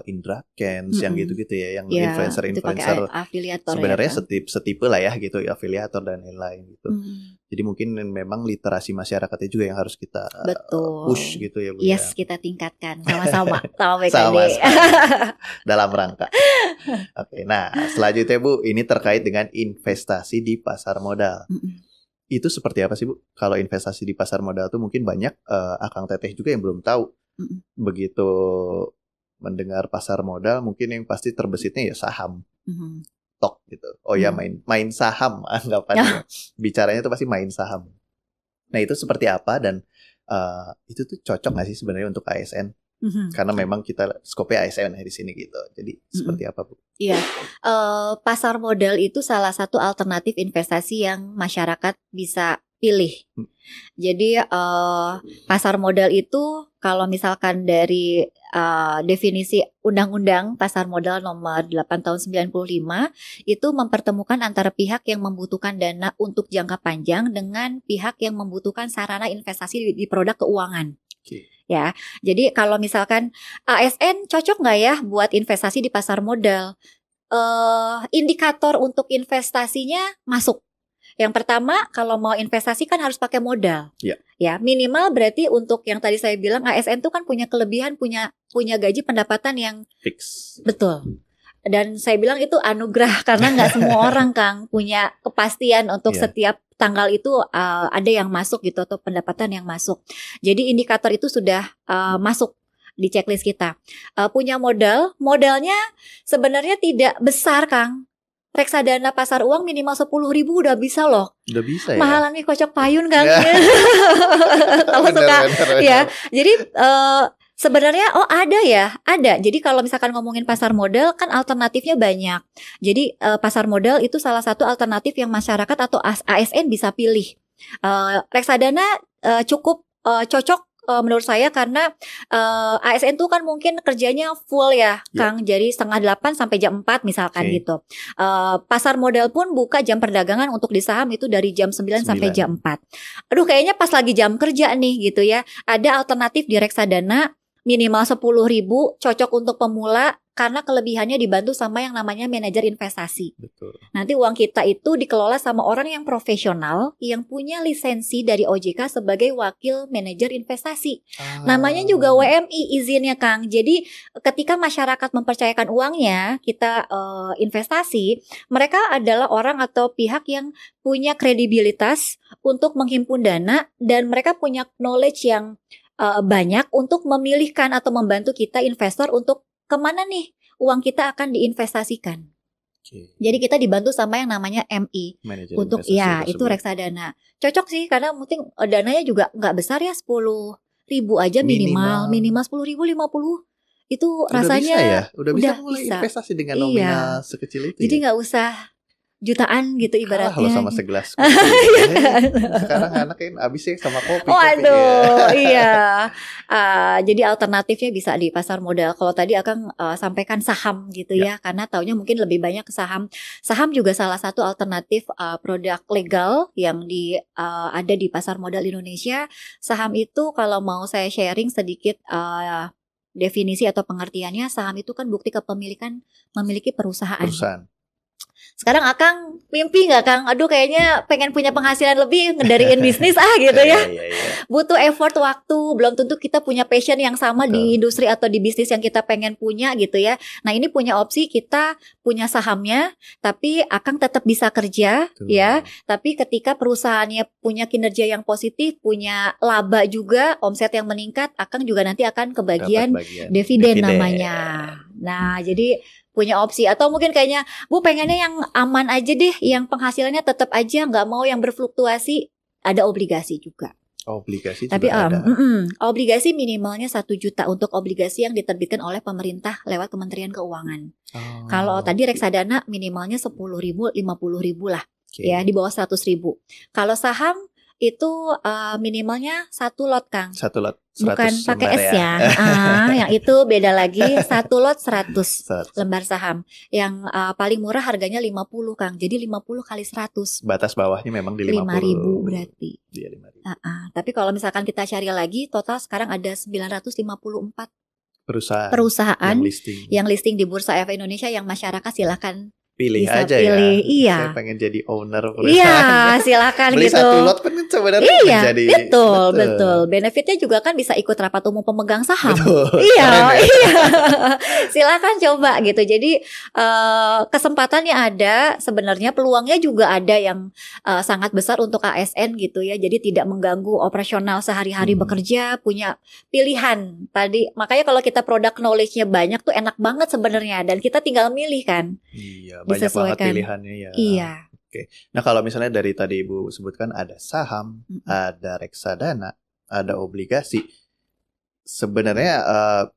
Indra Kents yang gitu-gitu ya, yang ya, influencer-influencer afiliator sebenarnya ya, Kang? setipe lah ya gitu, afiliator dan lain-lain gitu. Jadi mungkin memang literasi masyarakatnya juga yang harus kita Betul. push gitu ya Bu Yes, ya. kita tingkatkan sama-sama sama Sama BKD. dalam rangka. Oke, nah selanjutnya Bu, ini terkait dengan investasi di pasar modal. Itu seperti apa sih Bu? Kalau investasi di pasar modal tuh mungkin banyak Akang Teteh juga yang belum tahu. Begitu mendengar pasar modal, mungkin yang pasti terbesitnya ya saham, stok gitu. Oh ya main saham anggapannya. Bicaranya tuh pasti main saham. Nah itu seperti apa dan itu tuh cocok nggak sih sebenarnya untuk ASN? Karena memang kita skopnya ASN di sini gitu. Jadi seperti apa Bu? Iya, pasar modal itu salah satu alternatif investasi yang masyarakat bisa pilih. Jadi pasar modal itu kalau misalkan dari definisi Undang-Undang Pasar Modal Nomor 8 Tahun 95 itu mempertemukan antara pihak yang membutuhkan dana untuk jangka panjang dengan pihak yang membutuhkan sarana investasi di produk keuangan. Ya, jadi kalau misalkan ASN cocok nggak ya buat investasi di pasar modal? Indikator untuk investasinya masuk. Yang pertama, kalau mau investasi kan harus pakai modal. Ya, minimal berarti untuk yang tadi saya bilang ASN itu kan punya kelebihan, punya gaji pendapatan yang fix. Betul. Dan saya bilang itu anugerah karena nggak semua orang Kang punya kepastian untuk setiap tanggal itu ada yang masuk gitu atau pendapatan yang masuk. Jadi indikator itu sudah masuk di checklist kita. Punya modalnya sebenarnya tidak besar Kang. Reksadana pasar uang minimal 10.000 udah bisa loh. Udah bisa ya. Mahalan nih kocok payun Kang. Kalau suka ya. Jadi sebenarnya ada. Jadi kalau misalkan ngomongin pasar modal kan alternatifnya banyak. Jadi pasar modal itu salah satu alternatif yang masyarakat atau ASN bisa pilih. Reksadana cukup cocok menurut saya karena ASN tuh kan mungkin kerjanya full ya Kang. Jadi 7:30 sampai jam 4 misalkan gitu. Pasar modal pun buka jam perdagangan untuk di saham itu dari jam 9 sampai jam 4. Aduh kayaknya pas lagi jam kerja nih gitu ya. Ada alternatif di reksadana minimal 10.000 cocok untuk pemula karena kelebihannya dibantu sama yang namanya manajer investasi. Betul. Nanti uang kita itu dikelola sama orang yang profesional yang punya lisensi dari OJK sebagai wakil manajer investasi. Namanya juga WMI izinnya Kang. Jadi ketika masyarakat mempercayakan uangnya kita investasi, mereka adalah orang atau pihak yang punya kredibilitas untuk menghimpun dana dan mereka punya knowledge yang banyak untuk memilihkan atau membantu kita investor untuk kemana nih uang kita akan diinvestasikan. Jadi kita dibantu sama yang namanya MI Manager untuk itu reksadana. Cocok sih karena mungkin dananya juga nggak besar ya 10.000 aja minimal 10.000 50 itu udah rasanya bisa ya? Udah bisa mulai investasi dengan nominal sekecil itu. Jadi nggak usah jutaan gitu ibaratnya. Kalah loh sama segelas kopi. Sekarang anak kan abis ya sama kopi. Iya. Jadi alternatifnya bisa di pasar modal. Kalau tadi Akang sampaikan saham gitu ya, karena taunya mungkin lebih banyak ke saham. Saham juga salah satu alternatif produk legal yang ada di pasar modal Indonesia. Saham itu kalau mau saya sharing sedikit definisi atau pengertiannya, saham itu kan bukti kepemilikan memiliki perusahaan. Sekarang Akang mimpi gak Kang? Aduh kayaknya pengen punya penghasilan lebih ngedariin bisnis gitu ya. Butuh effort waktu. Belum tentu kita punya passion yang sama di industri atau di bisnis yang kita pengen punya gitu ya. Nah ini punya opsi kita punya sahamnya, tapi Akang tetap bisa kerja ya. Tapi ketika perusahaannya punya kinerja yang positif, punya laba juga, omset yang meningkat, Akang juga nanti akan kebagian dividen namanya. Nah jadi punya opsi atau mungkin kayaknya Bu pengennya yang aman aja deh, yang penghasilannya tetap aja, nggak mau yang berfluktuasi, ada obligasi juga. Obligasi Tapi juga ada. obligasi minimalnya 1 juta untuk obligasi yang diterbitkan oleh pemerintah lewat Kementerian Keuangan. Kalau tadi reksadana minimalnya 10.000, 50.000 lah, ya di bawah 100.000. Kalau saham itu minimalnya 1 lot, Kang. 1 lot 100 Bukan pakai lembar S ya. Yang itu beda lagi. 1 lot 100 lembar saham. Yang paling murah harganya 50, Kang. Jadi 50 kali 100. Batas bawahnya memang di 5.000 berarti. Iya, 5.000. Tapi kalau misalkan kita cari lagi, total sekarang ada 954 perusahaan yang listing di Bursa Efek Indonesia, yang masyarakat silakan pilih bisa aja pilih. ya. Iya. Saya pengen jadi owner perusahaan. Iya, silakan beli gitu. Beli 1 lot kan sebenarnya iya, menjadi betul. Benefitnya juga kan bisa ikut rapat umum pemegang saham. Betul. Iya. Silakan coba gitu. Jadi kesempatannya ada, sebenarnya peluangnya juga ada yang sangat besar untuk ASN gitu ya. Jadi tidak mengganggu operasional sehari-hari bekerja, punya pilihan. Tadi makanya kalau kita product knowledge-nya banyak tuh enak banget sebenarnya, dan kita tinggal milih kan. Iya, banyak banget pilihannya ya. Iya. Oke. Nah, kalau misalnya dari tadi Ibu sebutkan ada saham, ada reksadana, ada obligasi. Sebenarnya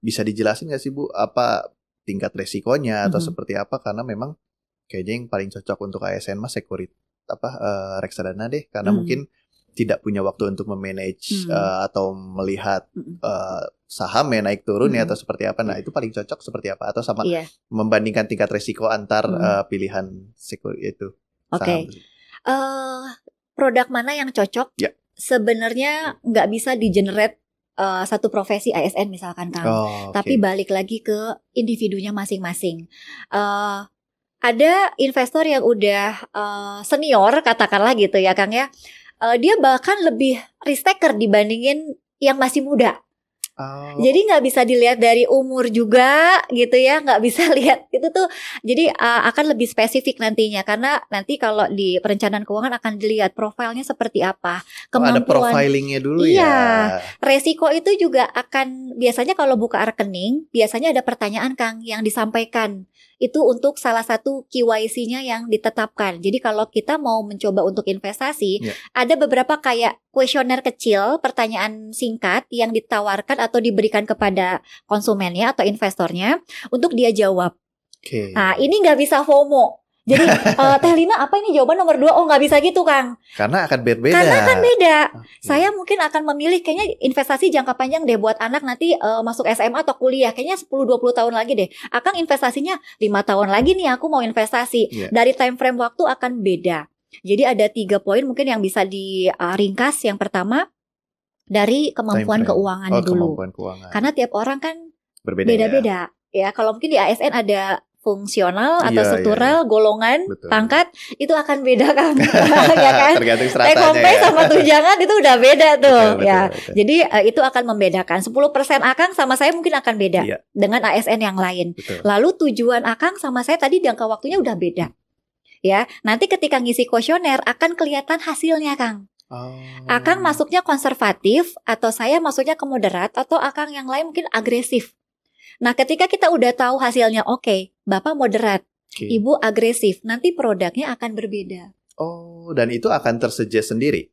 bisa dijelasin nggak sih Bu, apa tingkat resikonya atau seperti apa? Karena memang kayaknya yang paling cocok untuk ASN mah reksadana deh, karena mungkin tidak punya waktu untuk memanage atau melihat sahamnya naik turun ya atau seperti apa. Nah, itu paling cocok seperti apa, atau sama membandingkan tingkat resiko antar pilihan itu. Oke. Produk mana yang cocok? Ya. Sebenarnya nggak bisa di-generate satu profesi ASN misalkan, Kang. Tapi balik lagi ke individunya masing-masing. Ada investor yang udah senior katakanlah gitu ya, Kang ya. Dia bahkan lebih risk taker dibandingin yang masih muda. Jadi nggak bisa dilihat dari umur juga gitu ya, nggak bisa lihat itu tuh. Jadi akan lebih spesifik nantinya, karena nanti kalau di perencanaan keuangan akan dilihat profilnya seperti apa, kemampuan. Ada profilingnya dulu ya. Iya, resiko itu juga akan biasanya kalau buka rekening biasanya ada pertanyaan, Kang, yang disampaikan. Itu untuk salah satu KYC-nya yang ditetapkan. Jadi kalau kita mau mencoba untuk investasi, ada beberapa kayak kuesioner kecil, pertanyaan singkat yang ditawarkan atau diberikan kepada konsumennya atau investornya untuk dia jawab. Nah, ini nggak bisa FOMO. Jadi Teh Lina, apa ini jawaban nomor 2? Oh, nggak bisa gitu, Kang. Karena akan berbeda. Saya mungkin akan memilih kayaknya investasi jangka panjang deh buat anak nanti masuk SMA atau kuliah. Kayaknya 10-20 tahun lagi deh. Akang investasinya 5 tahun lagi nih aku mau investasi. Dari time frame waktu akan beda. Jadi ada 3 poin mungkin yang bisa diringkas. Yang pertama, dari kemampuan keuangannya dulu. Karena tiap orang kan beda-beda. Ya, kalau mungkin di ASN ada fungsional atau struktural, golongan, pangkat, itu akan beda, Kang. Ya kan? Tergantung stratanya. Take home pay sama tunjangan itu udah beda tuh. Betul. Jadi itu akan membedakan. 10% Akang sama saya mungkin akan beda dengan ASN yang lain. Lalu tujuan Akang sama saya tadi jangka waktunya udah beda. Ya, nanti ketika ngisi kuesioner akan kelihatan hasilnya, Kang. Akang masuknya konservatif atau saya masuknya ke moderat, atau Akang yang lain mungkin agresif. Nah, ketika kita udah tahu hasilnya, oke, Bapak moderat, Ibu agresif, nanti produknya akan berbeda. Dan itu akan tersedia sendiri?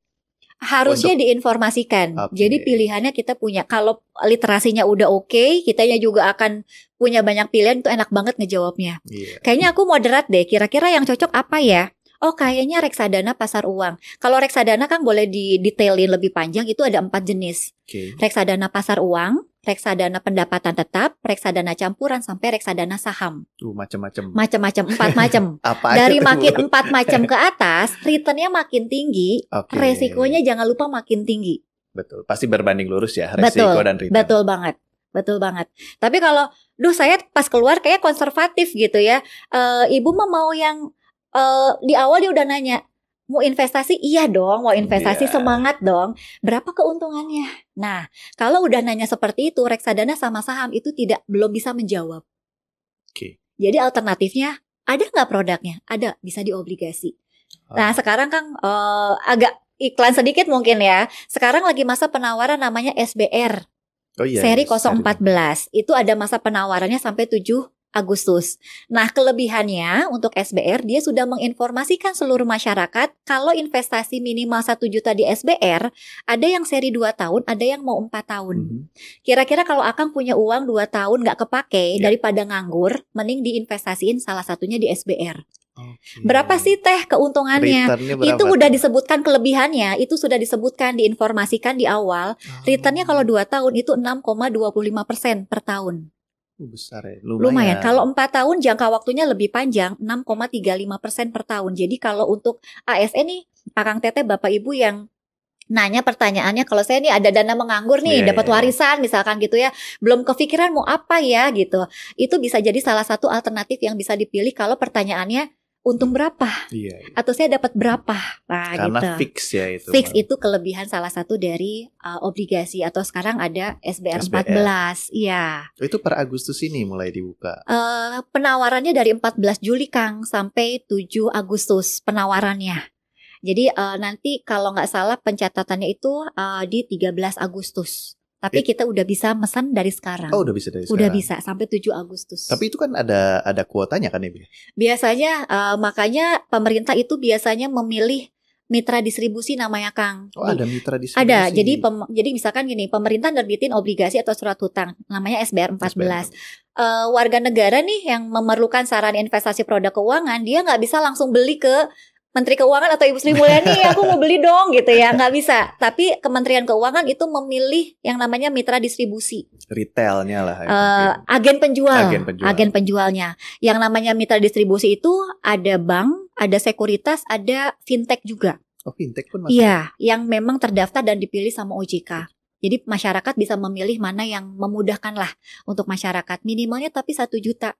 Harusnya diinformasikan. Jadi pilihannya kita punya. Kalau literasinya udah oke, kitanya juga akan punya banyak pilihan, itu enak banget ngejawabnya. Kayaknya aku moderat deh, kira-kira yang cocok apa ya? Oh, kayaknya reksadana pasar uang. Kalau reksadana kan boleh didetailin lebih panjang, itu ada 4 jenis. Reksadana pasar uang, reksadana pendapatan tetap, reksadana campuran, sampai reksadana saham. Macam-macam. 4 macam. Dari makin 4 macam ke atas, returnnya makin tinggi, resikonya jangan lupa makin tinggi. Betul, pasti berbanding lurus ya, resiko dan return. Betul banget. Tapi kalau, saya pas keluar kayak konservatif gitu ya. Ibu mau yang di awal dia udah nanya, mau investasi? Iya dong, mau investasi, semangat dong. Berapa keuntungannya? Nah, kalau udah nanya seperti itu, reksadana sama saham itu belum bisa menjawab. Jadi alternatifnya, ada nggak produknya? Ada, bisa di obligasi. Nah, sekarang Kang agak iklan sedikit mungkin ya. Sekarang lagi masa penawaran namanya SBR. Seri 014. Itu ada masa penawarannya sampai 7 Agustus. Nah, kelebihannya untuk SBR dia sudah menginformasikan seluruh masyarakat kalau investasi minimal 1 juta di SBR, ada yang seri 2 tahun, ada yang mau 4 tahun. Kira-kira kalau Akang punya uang 2 tahun nggak kepake daripada nganggur, mending diinvestasiin salah satunya di SBR. Berapa sih teh keuntungannya? Itu udah disebutkan kelebihannya, itu sudah disebutkan, diinformasikan di awal. Returnnya kalau 2 tahun itu 6,25% per tahun. Besar ya, lumayan. Kalau 4 tahun jangka waktunya lebih panjang, 6,35% per tahun. Jadi kalau untuk ASN nih, Akang Teteh, Bapak Ibu yang nanya pertanyaannya, kalau saya nih ada dana menganggur nih, dapat warisan misalkan gitu ya, belum kepikiran mau apa ya gitu. Itu bisa jadi salah satu alternatif yang bisa dipilih kalau pertanyaannya untung berapa? Atau saya dapat berapa? Nah, karena gitu. Fix ya itu. Fix itu kelebihan salah satu dari obligasi, atau sekarang ada SBR 14. Iya. Itu per Agustus ini mulai dibuka. Penawarannya dari 14 Juli Kang sampai 7 Agustus penawarannya. Jadi nanti kalau nggak salah pencatatannya itu di 13 Agustus. Tapi kita udah bisa pesan dari sekarang. Oh, udah bisa dari sekarang. Udah bisa sampai 7 Agustus. Tapi itu kan ada kuotanya kan ya? Biasanya makanya pemerintah itu biasanya memilih mitra distribusi namanya Kang. Oh, ada mitra distribusi. Ada. Jadi misalkan gini, pemerintah nerbitin obligasi atau surat hutang namanya SBR 14. Warga negara nih yang memerlukan saran investasi produk keuangan, dia nggak bisa langsung beli ke Menteri Keuangan atau Ibu Sri Mulyani, aku mau beli dong gitu ya, nggak bisa. Tapi Kementerian Keuangan itu memilih yang namanya mitra distribusi. Retailnya lah. Agen penjualnya. Yang namanya mitra distribusi itu ada bank, ada sekuritas, ada fintech juga. Oh, fintech pun masuk. Iya, yang memang terdaftar dan dipilih sama OJK. Jadi masyarakat bisa memilih mana yang memudahkan lah untuk masyarakat. Minimalnya tapi 1 juta.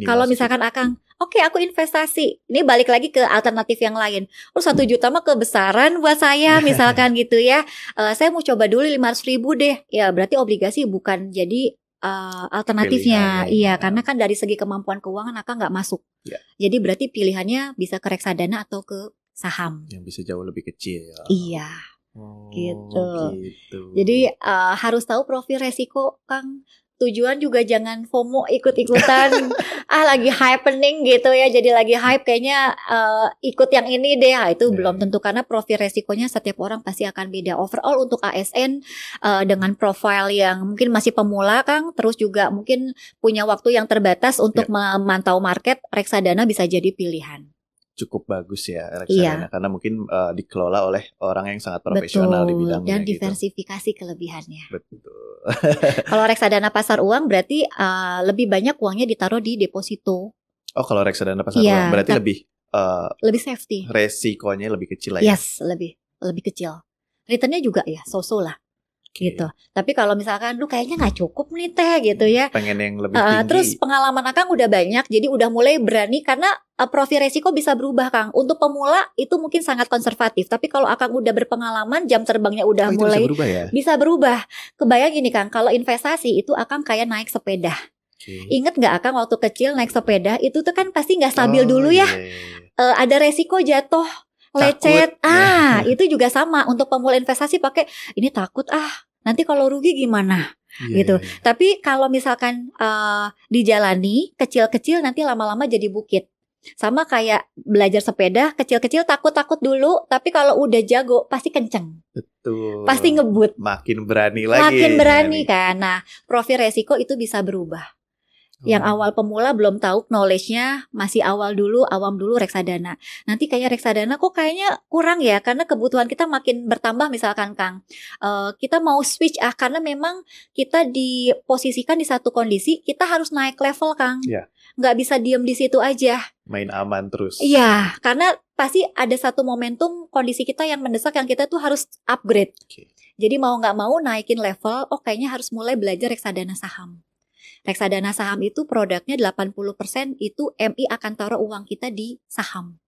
Kalau misalkan Akang, oke, aku investasi, ini balik lagi ke alternatif yang lain. 1 juta mah kebesaran buat saya misalkan gitu ya. Saya mau coba dulu 500.000 deh. Ya berarti obligasi bukan jadi alternatifnya. Iya, karena kan dari segi kemampuan keuangan Akang nggak masuk. Jadi berarti pilihannya bisa ke reksadana atau ke saham. Yang bisa jauh lebih kecil ya. Iya. Gitu. Jadi harus tahu profil resiko Kang. Tujuan juga jangan FOMO ikut-ikutan. Lagi happening gitu ya. Jadi lagi hype kayaknya ikut yang ini deh. Itu belum tentu, karena profil resikonya setiap orang pasti akan beda. Overall untuk ASN dengan profil yang mungkin masih pemula Kang, terus juga mungkin punya waktu yang terbatas untuk memantau market, reksadana bisa jadi pilihan. Cukup bagus ya reksadana, karena mungkin dikelola oleh orang yang sangat profesional di bidangnya. Dan diversifikasi kelebihannya. Betul. Kalau reksadana pasar uang berarti lebih banyak uangnya ditaruh di deposito. Oh, kalau reksadana pasar uang berarti lebih safety. Resikonya lebih kecil lah ya. Yes, lebih kecil. Returnnya juga ya so-so lah. Gitu. Tapi kalau misalkan lu kayaknya nggak cukup nih teh gitu ya, pengen yang lebih tinggi. Terus pengalaman Akang udah banyak, jadi udah mulai berani, karena profil resiko bisa berubah Kang. Untuk pemula itu mungkin sangat konservatif, tapi kalau Akang udah berpengalaman, jam terbangnya udah mulai bisa berubah ya? Bisa berubah. Kebayang gini Kang, kalau investasi itu Akang kayak naik sepeda. Ingat nggak Akang waktu kecil naik sepeda itu tuh kan pasti nggak stabil dulu ya. Ada resiko jatuh, lecet. Itu juga sama untuk pemula investasi, pakai ini takut nanti kalau rugi gimana gitu. Tapi kalau misalkan dijalani kecil-kecil, nanti lama-lama jadi bukit. Sama kayak belajar sepeda, kecil-kecil takut-takut dulu, tapi kalau udah jago pasti kenceng. Betul. Pasti ngebut. Makin berani lagi. Makin berani kan. Nah, profil resiko itu bisa berubah. Yang awal pemula belum tahu, knowledge-nya masih awam dulu reksadana. Nanti kayak reksadana kok kayaknya kurang ya, karena kebutuhan kita makin bertambah misalkan Kang. Kita mau switch karena memang kita diposisikan di satu kondisi, kita harus naik level Kang. Nggak bisa diem di situ aja. Main aman terus. Iya, karena pasti ada satu momentum kondisi kita yang mendesak, yang kita tuh harus upgrade. Jadi mau nggak mau naikin level, kayaknya harus mulai belajar reksadana saham. Reksadana saham itu produknya 80% itu MI akan taruh uang kita di saham.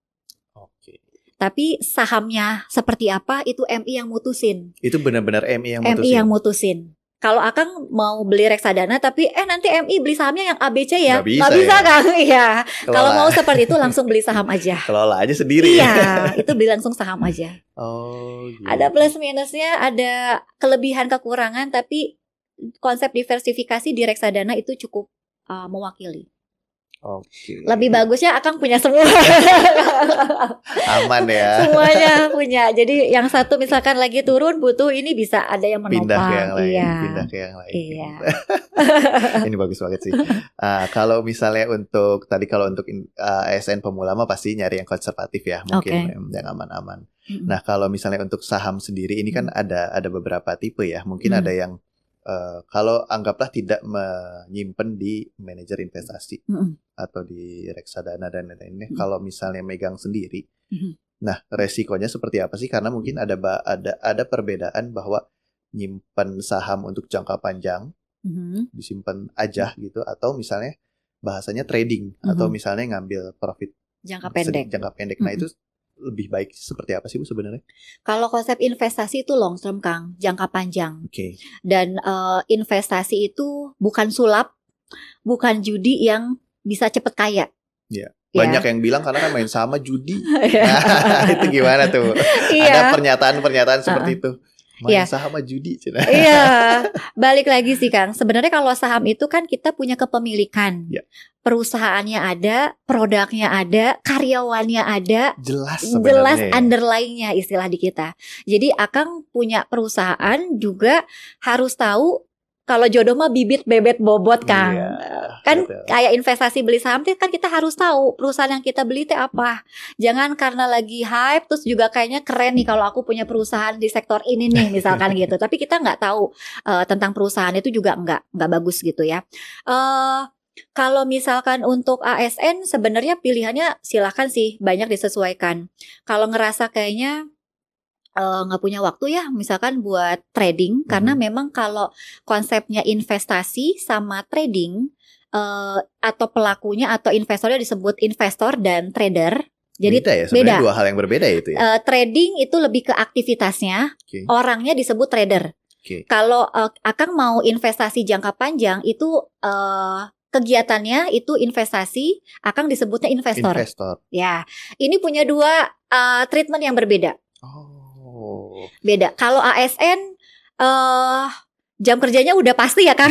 Tapi sahamnya seperti apa itu MI yang mutusin. Itu benar-benar MI yang mutusin. MI yang mutusin. Kalau Akang mau beli reksadana tapi nanti MI beli sahamnya yang ABC ya. Nggak bisa Kang. Iya. Kalau mau seperti itu langsung beli saham aja. Kelola aja sendiri. Iya, itu beli langsung saham aja. Gitu. Ada plus minusnya, ada kelebihan kekurangan, tapi konsep diversifikasi di reksadana itu cukup mewakili. Oke. Lebih bagusnya Akang punya semua. Aman ya. Semuanya punya. Jadi yang satu misalkan lagi turun butuh ini bisa ada yang Pindah ke menopang. yang lain, Iya. pindah ke yang lain. Iya. Ini bagus banget sih. Kalau misalnya untuk tadi kalau untuk ASN pemula mah pasti nyari yang konservatif ya, mungkin yang aman-aman. Nah, kalau misalnya untuk saham sendiri ini kan ada beberapa tipe ya. Mungkin ada yang kalau anggaplah tidak menyimpan di manajer investasi atau di reksadana dan lain-lainnya. Kalau misalnya megang sendiri, nah resikonya seperti apa sih? Karena mungkin ada perbedaan bahwa nyimpan saham untuk jangka panjang, disimpan aja gitu, atau misalnya bahasanya trading, atau misalnya ngambil profit jangka pendek. Nah itu lebih baik seperti apa sih Bu sebenarnya? Kalau konsep investasi itu long term Kang, jangka panjang. Oke. Dan investasi itu bukan sulap, bukan judi yang bisa cepet kaya. Iya. Banyak yang bilang karena kan main sama judi. Nah, itu gimana tuh? Iya. Ada pernyataan seperti itu. Main sama judi. Iya. Balik lagi sih Kang. Sebenarnya kalau saham itu kan kita punya kepemilikan. Ya. Perusahaannya ada, produknya ada, karyawannya ada, jelas underlying-nya istilah di kita. Jadi Akang punya perusahaan juga harus tahu kalau jodoh mah bibit bebet bobot Kang. Kan betul. Kayak investasi beli saham kan kita harus tahu perusahaan yang kita beli itu apa. Jangan karena lagi hype terus juga kayaknya keren nih kalau aku punya perusahaan di sektor ini nih misalkan gitu. Tapi kita nggak tahu tentang perusahaan itu juga nggak bagus gitu ya. Kalau misalkan untuk ASN sebenarnya pilihannya silakan sih, banyak disesuaikan. Kalau ngerasa kayaknya nggak punya waktu ya misalkan buat trading, karena memang kalau konsepnya investasi sama trading atau pelakunya atau investornya disebut investor dan trader. Jadi beda ya, sebenarnya dua hal yang berbeda ya itu ya. Trading itu lebih ke aktivitasnya, orangnya disebut trader. Kalau Akang mau investasi jangka panjang itu kegiatannya itu investasi, Akang disebutnya investor. Ya, ini punya dua treatment yang berbeda. Beda. Kalau ASN jam kerjanya udah pasti ya kan,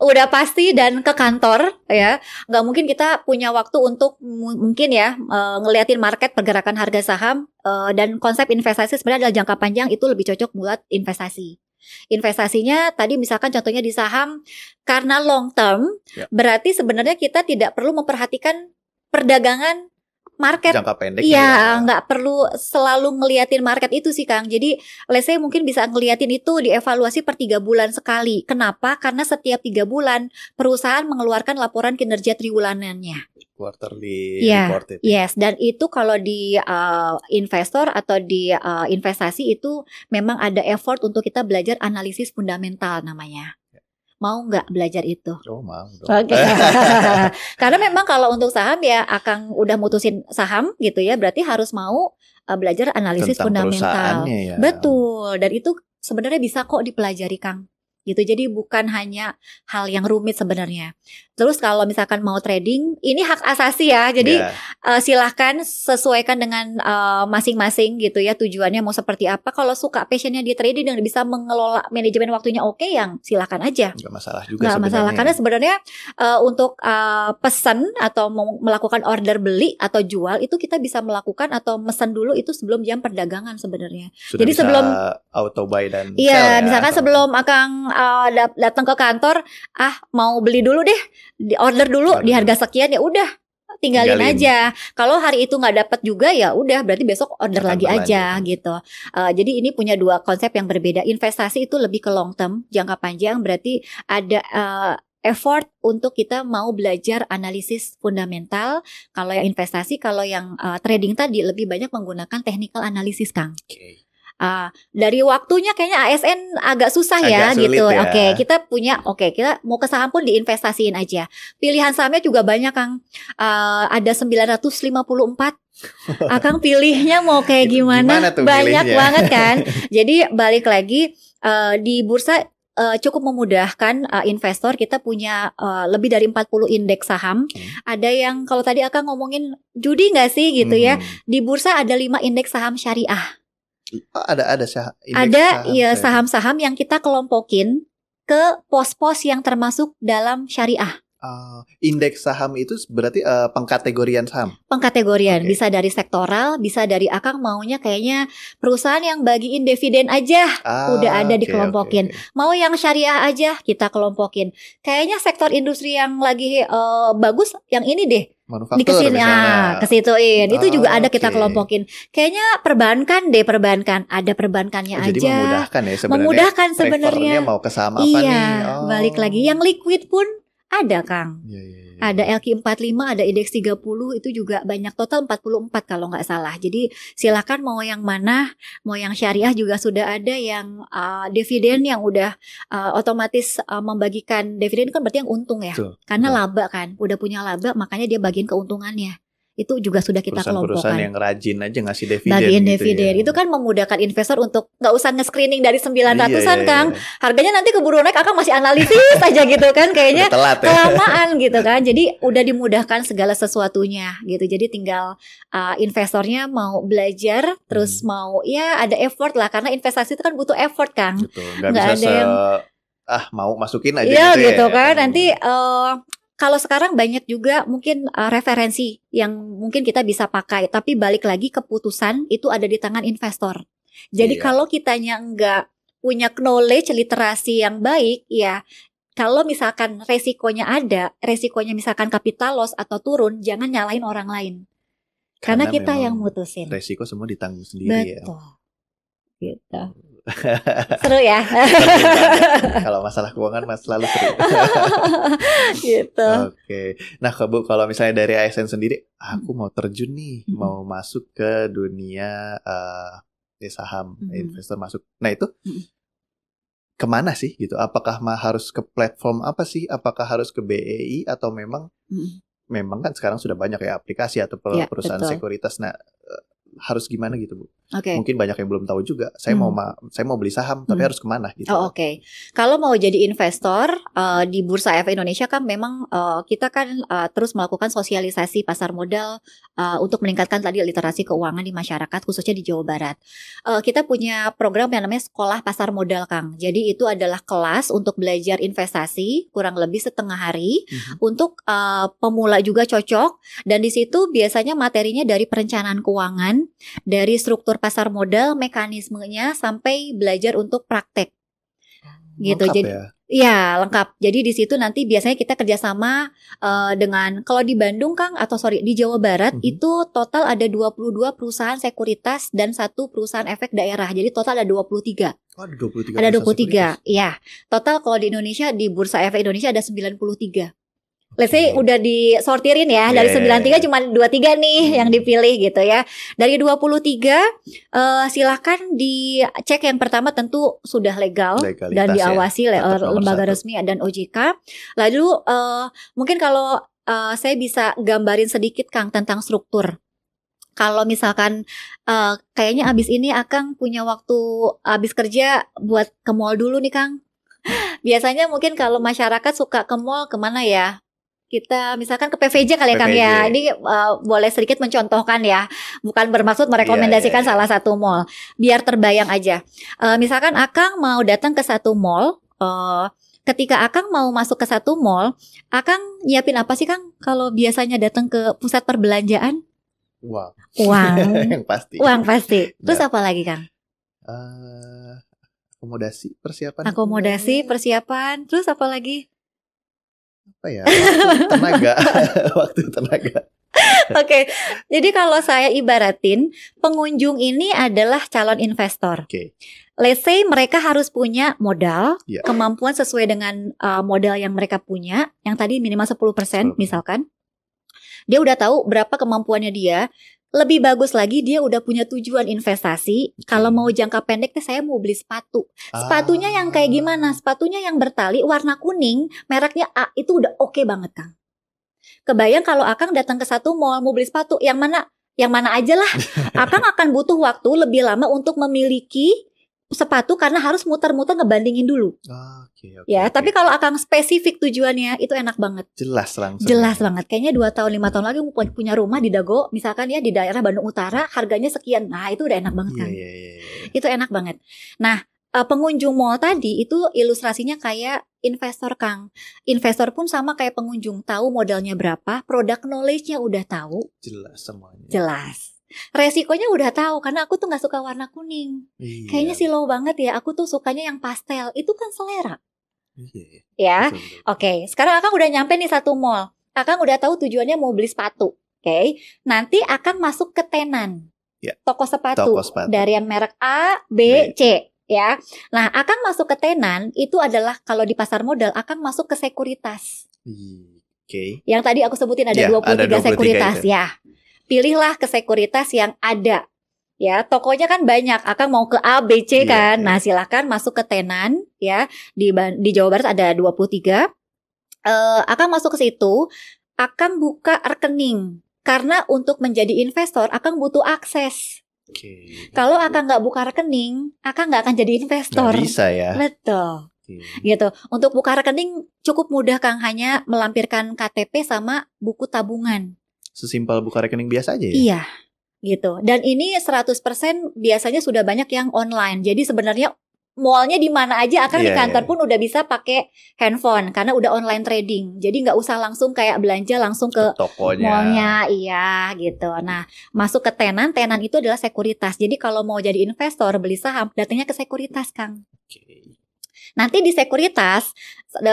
udah pasti dan ke kantor ya. Nggak mungkin kita punya waktu untuk mungkin ya ngeliatin market pergerakan harga saham, dan konsep investasi sebenarnya adalah jangka panjang, itu lebih cocok buat investasi. Investasinya tadi misalkan contohnya di saham karena long term, berarti sebenarnya kita tidak perlu memperhatikan perdagangan market jangka pendek. Iya, nggak perlu selalu ngeliatin market itu sih Kang. Jadi let's say mungkin bisa ngeliatin itu dievaluasi per 3 bulan sekali. Kenapa? Karena setiap 3 bulan perusahaan mengeluarkan laporan kinerja triwulanannya, quarterly report itu. Yes, dan itu kalau di investor atau di investasi itu memang ada effort untuk kita belajar analisis fundamental namanya. Mau nggak belajar itu? Oh, mau dong. Okay. Karena memang kalau untuk saham ya Akang udah mutusin saham gitu ya, berarti harus mau belajar analisis tentang fundamental. Ya. Betul, dan itu sebenarnya bisa kok dipelajari Kang. Gitu. Jadi bukan hanya hal yang rumit sebenarnya. Terus kalau misalkan mau trading, ini hak asasi ya. Jadi silahkan sesuaikan dengan masing-masing gitu ya, tujuannya mau seperti apa. Kalau suka passionnya di trading dan bisa mengelola manajemen waktunya yang silahkan aja. Gak masalah juga. Gak masalah, karena sebenarnya untuk pesan atau mau melakukan order beli atau jual itu kita bisa melakukan atau mesen dulu itu sebelum jam perdagangan sebenarnya. Sudah jadi bisa sebelum auto buy dan sell ya. Misalkan atau sebelum Akang datang ke kantor, mau beli dulu deh, di order dulu di harga sekian, ya udah tinggalin aja. Kalau hari itu nggak dapat juga ya udah, berarti besok order lagi aja gitu. Jadi ini punya dua konsep yang berbeda. Investasi itu lebih ke long term, jangka panjang, berarti ada effort untuk kita mau belajar analisis fundamental. Kalau yang investasi, kalau yang trading tadi lebih banyak menggunakan technical analysis Kang. Dari waktunya kayaknya ASN agak susah ya gitu. Ya. Kita mau ke saham pun diinvestasiin aja. Pilihan sahamnya juga banyak Kang. Ada 954. Akang pilihnya mau kayak gimana? Banyak banget kan. Jadi balik lagi di bursa cukup memudahkan investor. Kita punya lebih dari 40 indeks saham. Ada yang kalau tadi Akang ngomongin judi nggak sih gitu ya. Di bursa ada 5 indeks saham syariah. Ada saham-saham yang kita kelompokin ke pos-pos yang termasuk dalam syariah. Indeks saham itu berarti pengkategorian saham. Pengkategorian Oke. bisa dari sektoral, bisa dari Akang maunya kayaknya perusahaan yang bagiin dividen aja, udah ada Oke, dikelompokin. oke. Mau yang syariah aja kita kelompokin. Kayaknya sektor industri yang lagi bagus yang ini deh. Manufaktur Dikesin misalnya. kesituin. Itu juga ada kita Oke. kelompokin. Kayaknya perbankan deh, perbankan. Ada perbankannya Jadi aja. memudahkan ya sebenarnya. Memudahkan sebenarnya. Prefernya mau ke saham apa Iya, nih? balik lagi. Yang liquid pun ada, Kang. Iya, iya, iya. Ada LQ45, ada indeks 30, itu juga banyak, total 44 kalau nggak salah. Jadi silakan mau yang mana, mau yang syariah juga sudah ada yang dividen yang udah otomatis membagikan dividen, kan berarti yang untung ya. Betul, Karena betul. laba kan, udah punya laba makanya dia bagiin keuntungannya. Itu juga sudah kita Perusahaan-perusahaan kelompokkan. yang rajin aja ngasih dividen Bagian gitu dividen ya. itu kan memudahkan investor untuk nggak usah nge-screening dari 900-an Iya, Kang. iya. Harganya nanti keburu naik, Akang masih analisis aja gitu kan, kayaknya Udah telat ya. kelamaan gitu kan. Jadi udah dimudahkan segala sesuatunya gitu. Jadi tinggal investornya mau belajar, terus mau ya ada effort lah, karena investasi itu kan butuh effort, Kang. Betul. Nggak Nggak bisa ada mau masukin aja Iya gitu ya. kan. Nanti kalau sekarang banyak juga mungkin referensi yang mungkin kita bisa pakai, tapi balik lagi keputusan itu ada di tangan investor. Jadi Iya. kalau kitanya nggak punya knowledge literasi yang baik, ya kalau misalkan resikonya misalkan capital loss atau turun, jangan nyalahin orang lain. Karena kita memang yang mutusin. resiko semua ditanggung sendiri ya. Betul. Gitu. Seru ya. Kalau masalah keuangan mas selalu seru. Gitu. Oke. Nah, Bu, kalau misalnya dari ASN sendiri, aku mau terjun nih, mau masuk ke dunia saham, investor masuk. Nah, itu kemana sih gitu? Apakah harus ke platform apa sih? Apakah harus ke BEI atau memang kan sekarang sudah banyak ya aplikasi atau perusahaan betul. sekuritas. Nah, harus gimana gitu, Bu? Oke. Mungkin banyak yang belum tahu juga. Saya mau beli saham, tapi harus kemana gitu? Oke. Kalau mau jadi investor di Bursa Efek Indonesia kan memang kita kan terus melakukan sosialisasi pasar modal untuk meningkatkan tadi literasi keuangan di masyarakat, khususnya di Jawa Barat. Kita punya program yang namanya Sekolah Pasar Modal, Kang. Jadi itu adalah kelas untuk belajar investasi kurang lebih setengah hari untuk pemula juga cocok. Dan di situ biasanya materinya dari perencanaan keuangan, dari struktur pasar modal, mekanismenya, sampai belajar untuk praktek. Gitu. Lengkap Jadi ya? Iya, lengkap. Jadi di situ nanti biasanya kita kerjasama dengan, kalau di Bandung, Kang, di Jawa Barat itu total ada 22 perusahaan sekuritas dan 1 perusahaan efek daerah. Jadi total ada 23. Oh, ada 23. Ada 23. Iya. Total kalau di Indonesia, di Bursa Efek Indonesia ada 93. Let's say udah disortirin ya, dari 93 cuma 23 nih yang dipilih gitu ya. Dari 23 silahkan dicek, yang pertama tentu sudah legal dan diawasi lembaga resmi dan OJK. Lalu mungkin kalau saya bisa gambarin sedikit, Kang, tentang struktur. Kalau misalkan kayaknya abis ini Akang punya waktu abis kerja buat ke mall dulu nih, Kang. Biasanya mungkin kalau masyarakat suka ke mall kemana ya? Kita misalkan ke PVJ kali ya, Kang ya. Ini boleh sedikit mencontohkan ya, bukan bermaksud merekomendasikan salah satu mall, biar terbayang aja. Misalkan Akang mau datang ke satu mall, ketika Akang mau masuk ke satu mall, Akang nyiapin apa sih, Kang? Kalau biasanya datang ke pusat perbelanjaan? Uang. Yang pasti. Uang pasti. Terus apa lagi, Kang? Akomodasi, persiapan. Terus apa lagi? Apa ya? Waktu tenaga. Oke. Jadi kalau saya ibaratin, pengunjung ini adalah calon investor. Let's say mereka harus punya modal, kemampuan sesuai dengan modal yang mereka punya, yang tadi minimal 10% misalkan. Dia udah tahu berapa kemampuannya dia. Lebih bagus lagi, dia udah punya tujuan investasi. Kalau mau jangka pendek, saya mau beli sepatu. Sepatunya yang kayak gimana? Sepatunya yang bertali, warna kuning, mereknya A, itu udah oke banget, Kang. Kebayang kalau Akang datang ke satu mall mau beli sepatu, yang mana aja lah. Akang akan butuh waktu lebih lama untuk memiliki sepatu karena harus muter-muter ngebandingin dulu. Tapi kalau Akang spesifik tujuannya, itu enak banget. Jelas langsung. Jelas banget. Kayaknya 2 tahun 5 tahun lagi punya rumah di Dago, misalkan ya, di daerah Bandung Utara, harganya sekian. Nah, itu udah enak banget, kan. Itu enak banget. Nah, pengunjung mall tadi itu ilustrasinya kayak investor, Kang. Investor pun sama kayak pengunjung, tahu modalnya berapa, produk knowledge-nya udah tahu. Jelas semuanya. Jelas. Resikonya udah tahu, karena aku tuh gak suka warna kuning. Iya. Kayaknya silau banget ya, aku tuh sukanya yang pastel. Itu kan selera. Iya. Ya, Betul. Oke. Sekarang Akang udah nyampe nih satu mall. Akang udah tahu tujuannya mau beli sepatu. Oke. Nanti Akang masuk ke tenan. Ya. Toko sepatu. Dari yang merek A, B, C. Ya. Nah, Akang masuk ke tenan itu adalah kalau di pasar modal Akang masuk ke sekuritas. Oke. Yang tadi aku sebutin ada 23 sekuritas itu. Ya. Pilihlah ke sekuritas yang ada. Ya, tokonya kan banyak. Akang mau ke A, B, C kan. Nah, silakan masuk ke tenan ya. Di Jawa Barat ada 23. Akang masuk ke situ, Akang buka rekening. Karena untuk menjadi investor Akang butuh akses. Kalau Akang nggak buka rekening, Akang nggak akan jadi investor. Nggak bisa ya. Betul. Gitu. Untuk buka rekening cukup mudah, Kang, hanya melampirkan KTP sama buku tabungan. Sesimpel buka rekening biasa aja ya? Iya. Gitu. Dan ini 100% biasanya sudah banyak yang online. Jadi sebenarnya mallnya di mana aja, Akang di kantor pun udah bisa pakai handphone karena udah online trading. Jadi nggak usah langsung kayak belanja langsung ke tokonya. Mallnya, iya gitu. Nah, masuk ke tenan itu adalah sekuritas. Jadi kalau mau jadi investor beli saham, datangnya ke sekuritas, Kang. Nanti di sekuritas,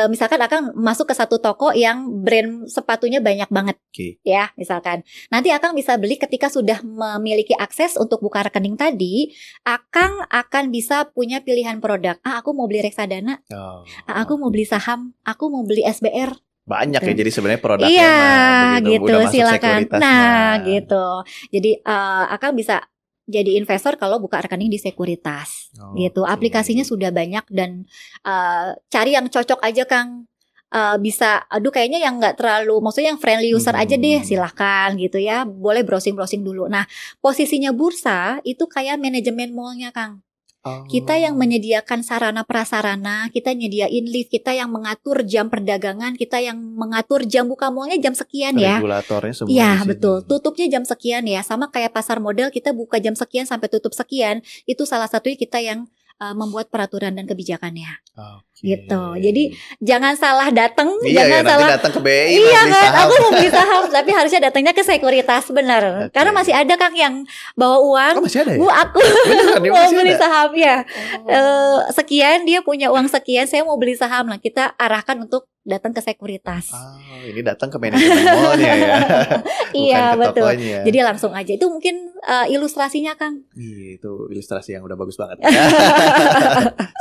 misalkan Akang masuk ke satu toko yang brand sepatunya banyak banget, ya misalkan. Nanti Akang bisa beli ketika sudah memiliki akses untuk buka rekening tadi, Akang akan bisa punya pilihan produk. Aku mau beli reksadana, aku mau beli saham, aku mau beli SBR. Banyak ya, jadi sebenarnya produknya iya, gitu silakan. Nah, gitu. Jadi Akang bisa jadi investor kalau buka rekening di sekuritas, gitu. Aplikasinya sudah banyak dan cari yang cocok aja, Kang. Bisa, kayaknya yang nggak terlalu, maksudnya yang friendly user aja deh, silahkan gitu ya. Boleh browsing dulu. Nah, posisinya bursa itu kayak manajemen mallnya, Kang. Kita yang menyediakan sarana prasarana, kita nyediain lift, kita yang mengatur jam perdagangan, kita yang mengatur jam buka mallnya jam sekian ya. Regulatornya semua. Iya betul, tutupnya jam sekian ya. Sama kayak pasar modal, kita buka jam sekian sampai tutup sekian. Itu salah satunya kita yang membuat peraturan dan kebijakannya. Gitu. Jadi jangan salah datang, jangan salah datang ke BI. Iya kan, aku mau beli saham, tapi harusnya datangnya ke sekuritas, benar. Karena masih ada, Kang, yang bawa uang. Masih ada ya? Bu, aku mau beli saham ya. Sekian, dia punya uang sekian, saya mau beli saham. Nah, kita arahkan untuk datang ke sekuritas. Ini datang ke manajemen mallnya ya. Iya betul. Tokonya. Jadi langsung aja. Itu mungkin ilustrasinya, Kang. Itu ilustrasi yang udah bagus banget.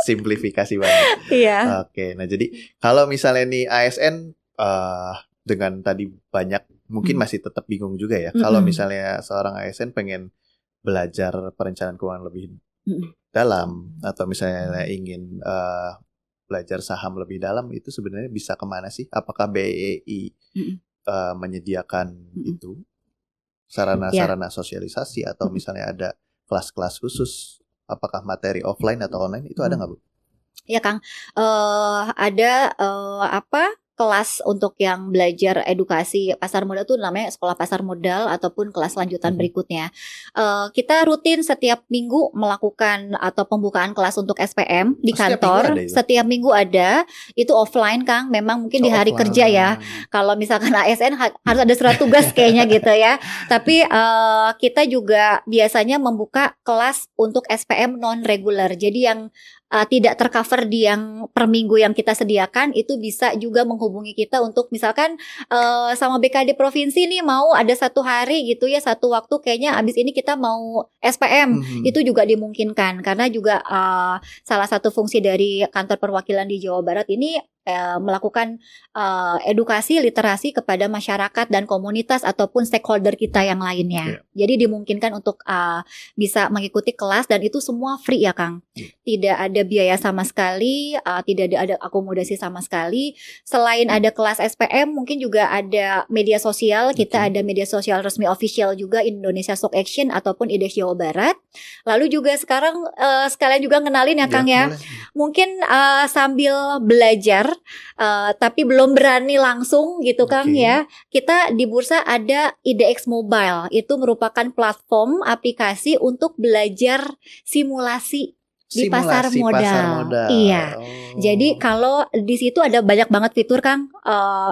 Simplifikasi banget. Iya. Oke, nah jadi kalau misalnya nih ASN dengan tadi banyak, mungkin masih tetap bingung juga ya. Kalau misalnya seorang ASN pengen belajar perencanaan keuangan lebih dalam, atau misalnya ingin belajar saham lebih dalam, itu sebenarnya bisa kemana sih? Apakah BEI menyediakan itu sarana-sarana sosialisasi, atau misalnya ada kelas-kelas khusus? Apakah materi offline atau online itu ada nggak, Bu? Ya, Kang, ada kelas untuk yang belajar edukasi pasar modal tuh namanya sekolah pasar modal ataupun kelas lanjutan berikutnya. Kita rutin setiap minggu melakukan atau pembukaan kelas untuk SPM di kantor. Setiap minggu ada. Itu offline, Kang. Memang mungkin di hari kerja ya. Kalau misalkan ASN harus ada surat tugas kayaknya gitu ya. Tapi kita juga biasanya membuka kelas untuk SPM non regular. Jadi yang tidak tercover di yang per minggu yang kita sediakan, itu bisa juga menghubungi kita untuk misalkan sama BKD provinsi nih mau ada satu hari gitu ya, satu waktu kayaknya abis ini kita mau SPM. Itu juga dimungkinkan karena juga salah satu fungsi dari kantor perwakilan di Jawa Barat ini melakukan edukasi literasi kepada masyarakat dan komunitas ataupun stakeholder kita yang lainnya. Jadi dimungkinkan untuk bisa mengikuti kelas dan itu semua free ya, Kang. Tidak ada biaya sama sekali, tidak ada akomodasi sama sekali. Selain ada kelas SPM, mungkin juga ada media sosial. Kita ada media sosial resmi official juga, Indonesia Stock Exchange ataupun IDEX Jawa Barat. Lalu juga sekarang sekalian juga kenalin ya, Kang ya. Mungkin sambil belajar tapi belum berani langsung gitu, Kang ya. Kita di bursa ada IDEX Mobile. Itu merupakan platform aplikasi untuk belajar simulasi di pasar Simulasi modal. pasar modal. Iya. Oh. Jadi kalau di situ ada banyak banget fitur Kang,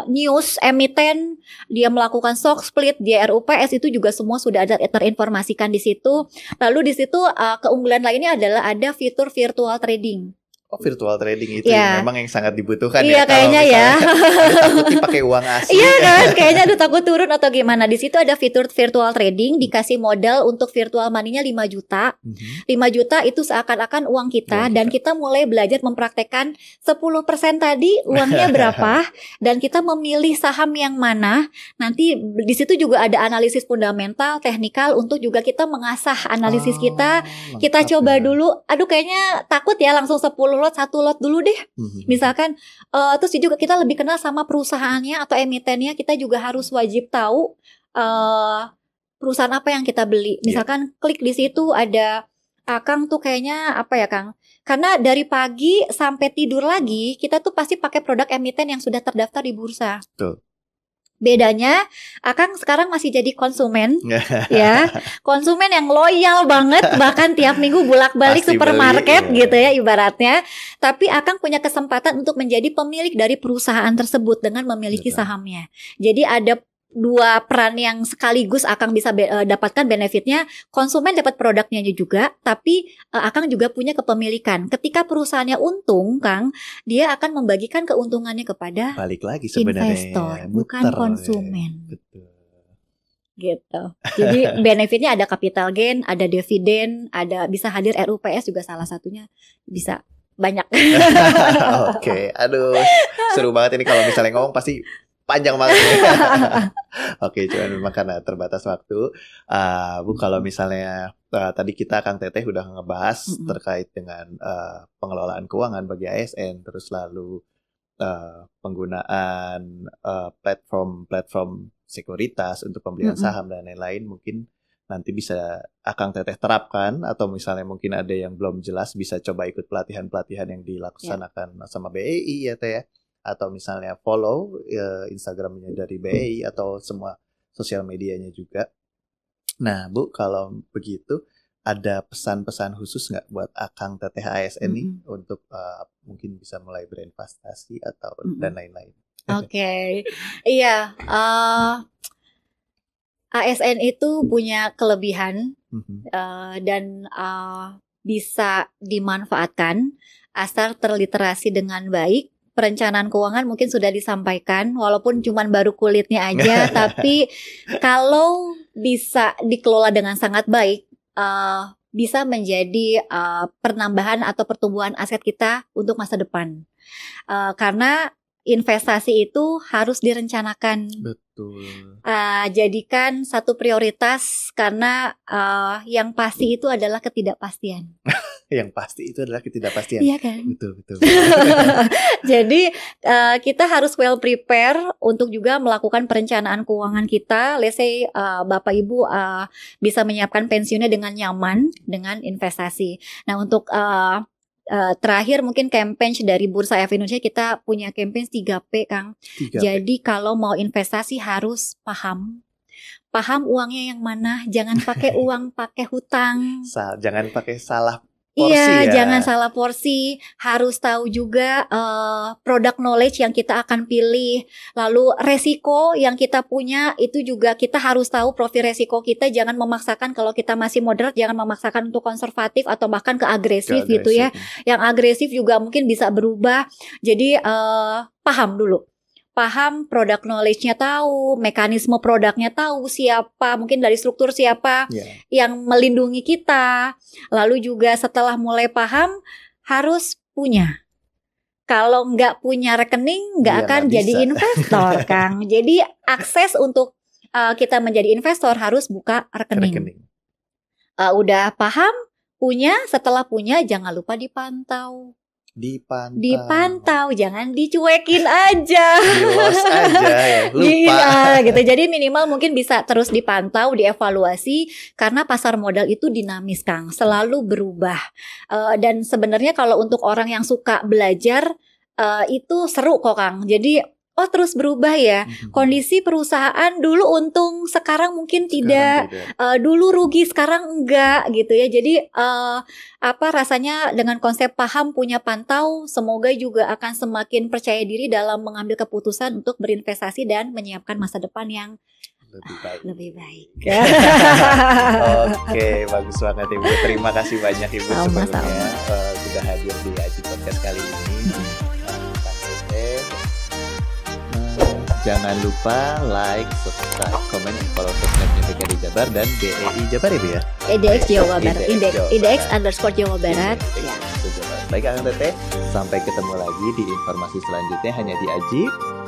news, emiten, dia melakukan stock split, dia RUPS itu juga semua sudah ada terinformasikan di situ. Lalu di situ keunggulan lainnya adalah ada fitur virtual trading. Virtual trading itu Ya. memang yang sangat dibutuhkan Iya, ya. kayaknya ya. Aduh, takutnya pakai uang asli. Iya kan, kayaknya aduh takut turun atau gimana. Di situ ada fitur virtual trading, dikasih modal untuk virtual money-nya 5 juta. 5 juta itu seakan-akan uang kita, dan kita mulai belajar mempraktekkan 10% tadi uangnya berapa, dan kita memilih saham yang mana. Nanti di situ juga ada analisis fundamental, teknikal untuk juga kita mengasah analisis kita. Kita coba dulu. Aduh kayaknya takut ya langsung 10 lot, 1 lot dulu deh. Misalkan terus juga kita lebih kenal sama perusahaannya atau emitennya. Kita juga harus wajib tahu perusahaan apa yang kita beli. Misalkan klik di situ ada Kang tuh kayaknya apa ya Kang? Karena dari pagi sampai tidur lagi kita tuh pasti pakai produk emiten yang sudah terdaftar di bursa. Betul. Bedanya, Akang sekarang masih jadi konsumen, ya, konsumen yang loyal banget, bahkan tiap minggu bolak-balik Pasti supermarket beli, gitu ya ibaratnya. Tapi Akang punya kesempatan untuk menjadi pemilik dari perusahaan tersebut dengan memiliki sahamnya. Jadi ada dua peran yang sekaligus Akang bisa dapatkan benefitnya. Konsumen dapat produknya juga, tapi Akang juga punya kepemilikan. Ketika perusahaannya untung, Kang, dia akan membagikan keuntungannya kepada balik lagi sebenarnya investor, bukan konsumen. Betul. Gitu. Jadi benefitnya ada capital gain, ada dividen, ada bisa hadir RUPS juga salah satunya, bisa banyak. Oke, aduh, seru banget ini kalau misalnya ngomong pasti panjang banget ya. Oke, cuman memang karena terbatas waktu. Bu, kalau misalnya tadi kita Kang Teteh udah ngebahas terkait dengan pengelolaan keuangan bagi ASN, terus lalu penggunaan platform sekuritas untuk pembelian saham dan lain-lain, mungkin nanti bisa Kang Teteh terapkan, atau misalnya mungkin ada yang belum jelas bisa coba ikut pelatihan-pelatihan yang dilaksanakan sama BEI ya Teh ya. Atau misalnya follow Instagramnya dari BEI atau semua sosial medianya juga. Nah Bu, kalau begitu ada pesan-pesan khusus nggak buat Akang Teteh ASN nih untuk mungkin bisa mulai berinvestasi atau dan lain-lain? Oke. Iya, ASN itu punya kelebihan dan bisa dimanfaatkan asal terliterasi dengan baik. Perencanaan keuangan mungkin sudah disampaikan, walaupun cuman baru kulitnya aja, tapi kalau bisa dikelola dengan sangat baik, bisa menjadi penambahan atau pertumbuhan aset kita untuk masa depan. Karena investasi itu harus direncanakan. Betul. Jadikan satu prioritas, karena yang pasti itu adalah ketidakpastian. Yang pasti itu adalah ketidakpastian. Iya kan? Betul. Jadi kita harus well prepare untuk juga melakukan perencanaan keuangan kita. Let's say Bapak Ibu bisa menyiapkan pensiunnya dengan nyaman dengan investasi. Nah untuk terakhir mungkin campaign dari Bursa Efek Indonesia, kita punya campaign 3P Kang. 3P. Jadi kalau mau investasi harus paham uangnya yang mana, jangan pakai uang pakai hutang. Jangan pakai salah porsi iya, ya. Jangan salah porsi. Harus tahu juga product knowledge yang kita akan pilih. Lalu resiko yang kita punya itu juga kita harus tahu profil resiko kita. Jangan memaksakan, kalau kita masih moderate, jangan memaksakan untuk konservatif atau bahkan ke agresif gitu ya. Yang agresif juga mungkin bisa berubah. Jadi paham dulu. Paham product knowledge-nya, tahu mekanisme produknya, tahu siapa, mungkin dari struktur siapa yang melindungi kita. Lalu juga setelah mulai paham, harus punya. Kalau nggak punya rekening, nggak akan jadi investor, Kang. Jadi akses untuk kita menjadi investor harus buka rekening. Udah paham, punya, setelah punya jangan lupa dipantau. Dipantau, jangan dicuekin aja. Di-loss aja ya, lupa. Iya, gitu. Jadi minimal mungkin bisa terus dipantau, dievaluasi, karena pasar modal itu dinamis, Kang, selalu berubah. Dan sebenarnya kalau untuk orang yang suka belajar itu seru kok, Kang. Jadi oh terus berubah ya. Kondisi perusahaan dulu untung, sekarang mungkin tidak. Dulu rugi, sekarang enggak gitu ya. Jadi rasanya dengan konsep paham punya pantau, semoga juga akan semakin percaya diri dalam mengambil keputusan untuk berinvestasi dan menyiapkan masa depan yang lebih baik. Oke, bagus banget Ibu. Terima kasih banyak Ibu sebelumnya sudah hadir di Aji Podcast kali ini. Jangan lupa like, subscribe, komen, dan follow sosmednya BKD Jabar dan BEI Jabar Ibu ya. IDX Jawa Barat, IDX_Jawa Barat. Baik Kang Teteh, sampai ketemu lagi di informasi selanjutnya hanya di Aji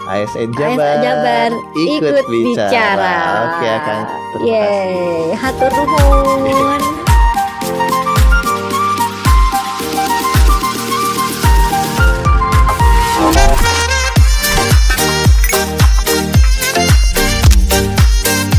ASN Jabar. Ikut bicara. Oke Kang, terima kasih. Hatur nuhun.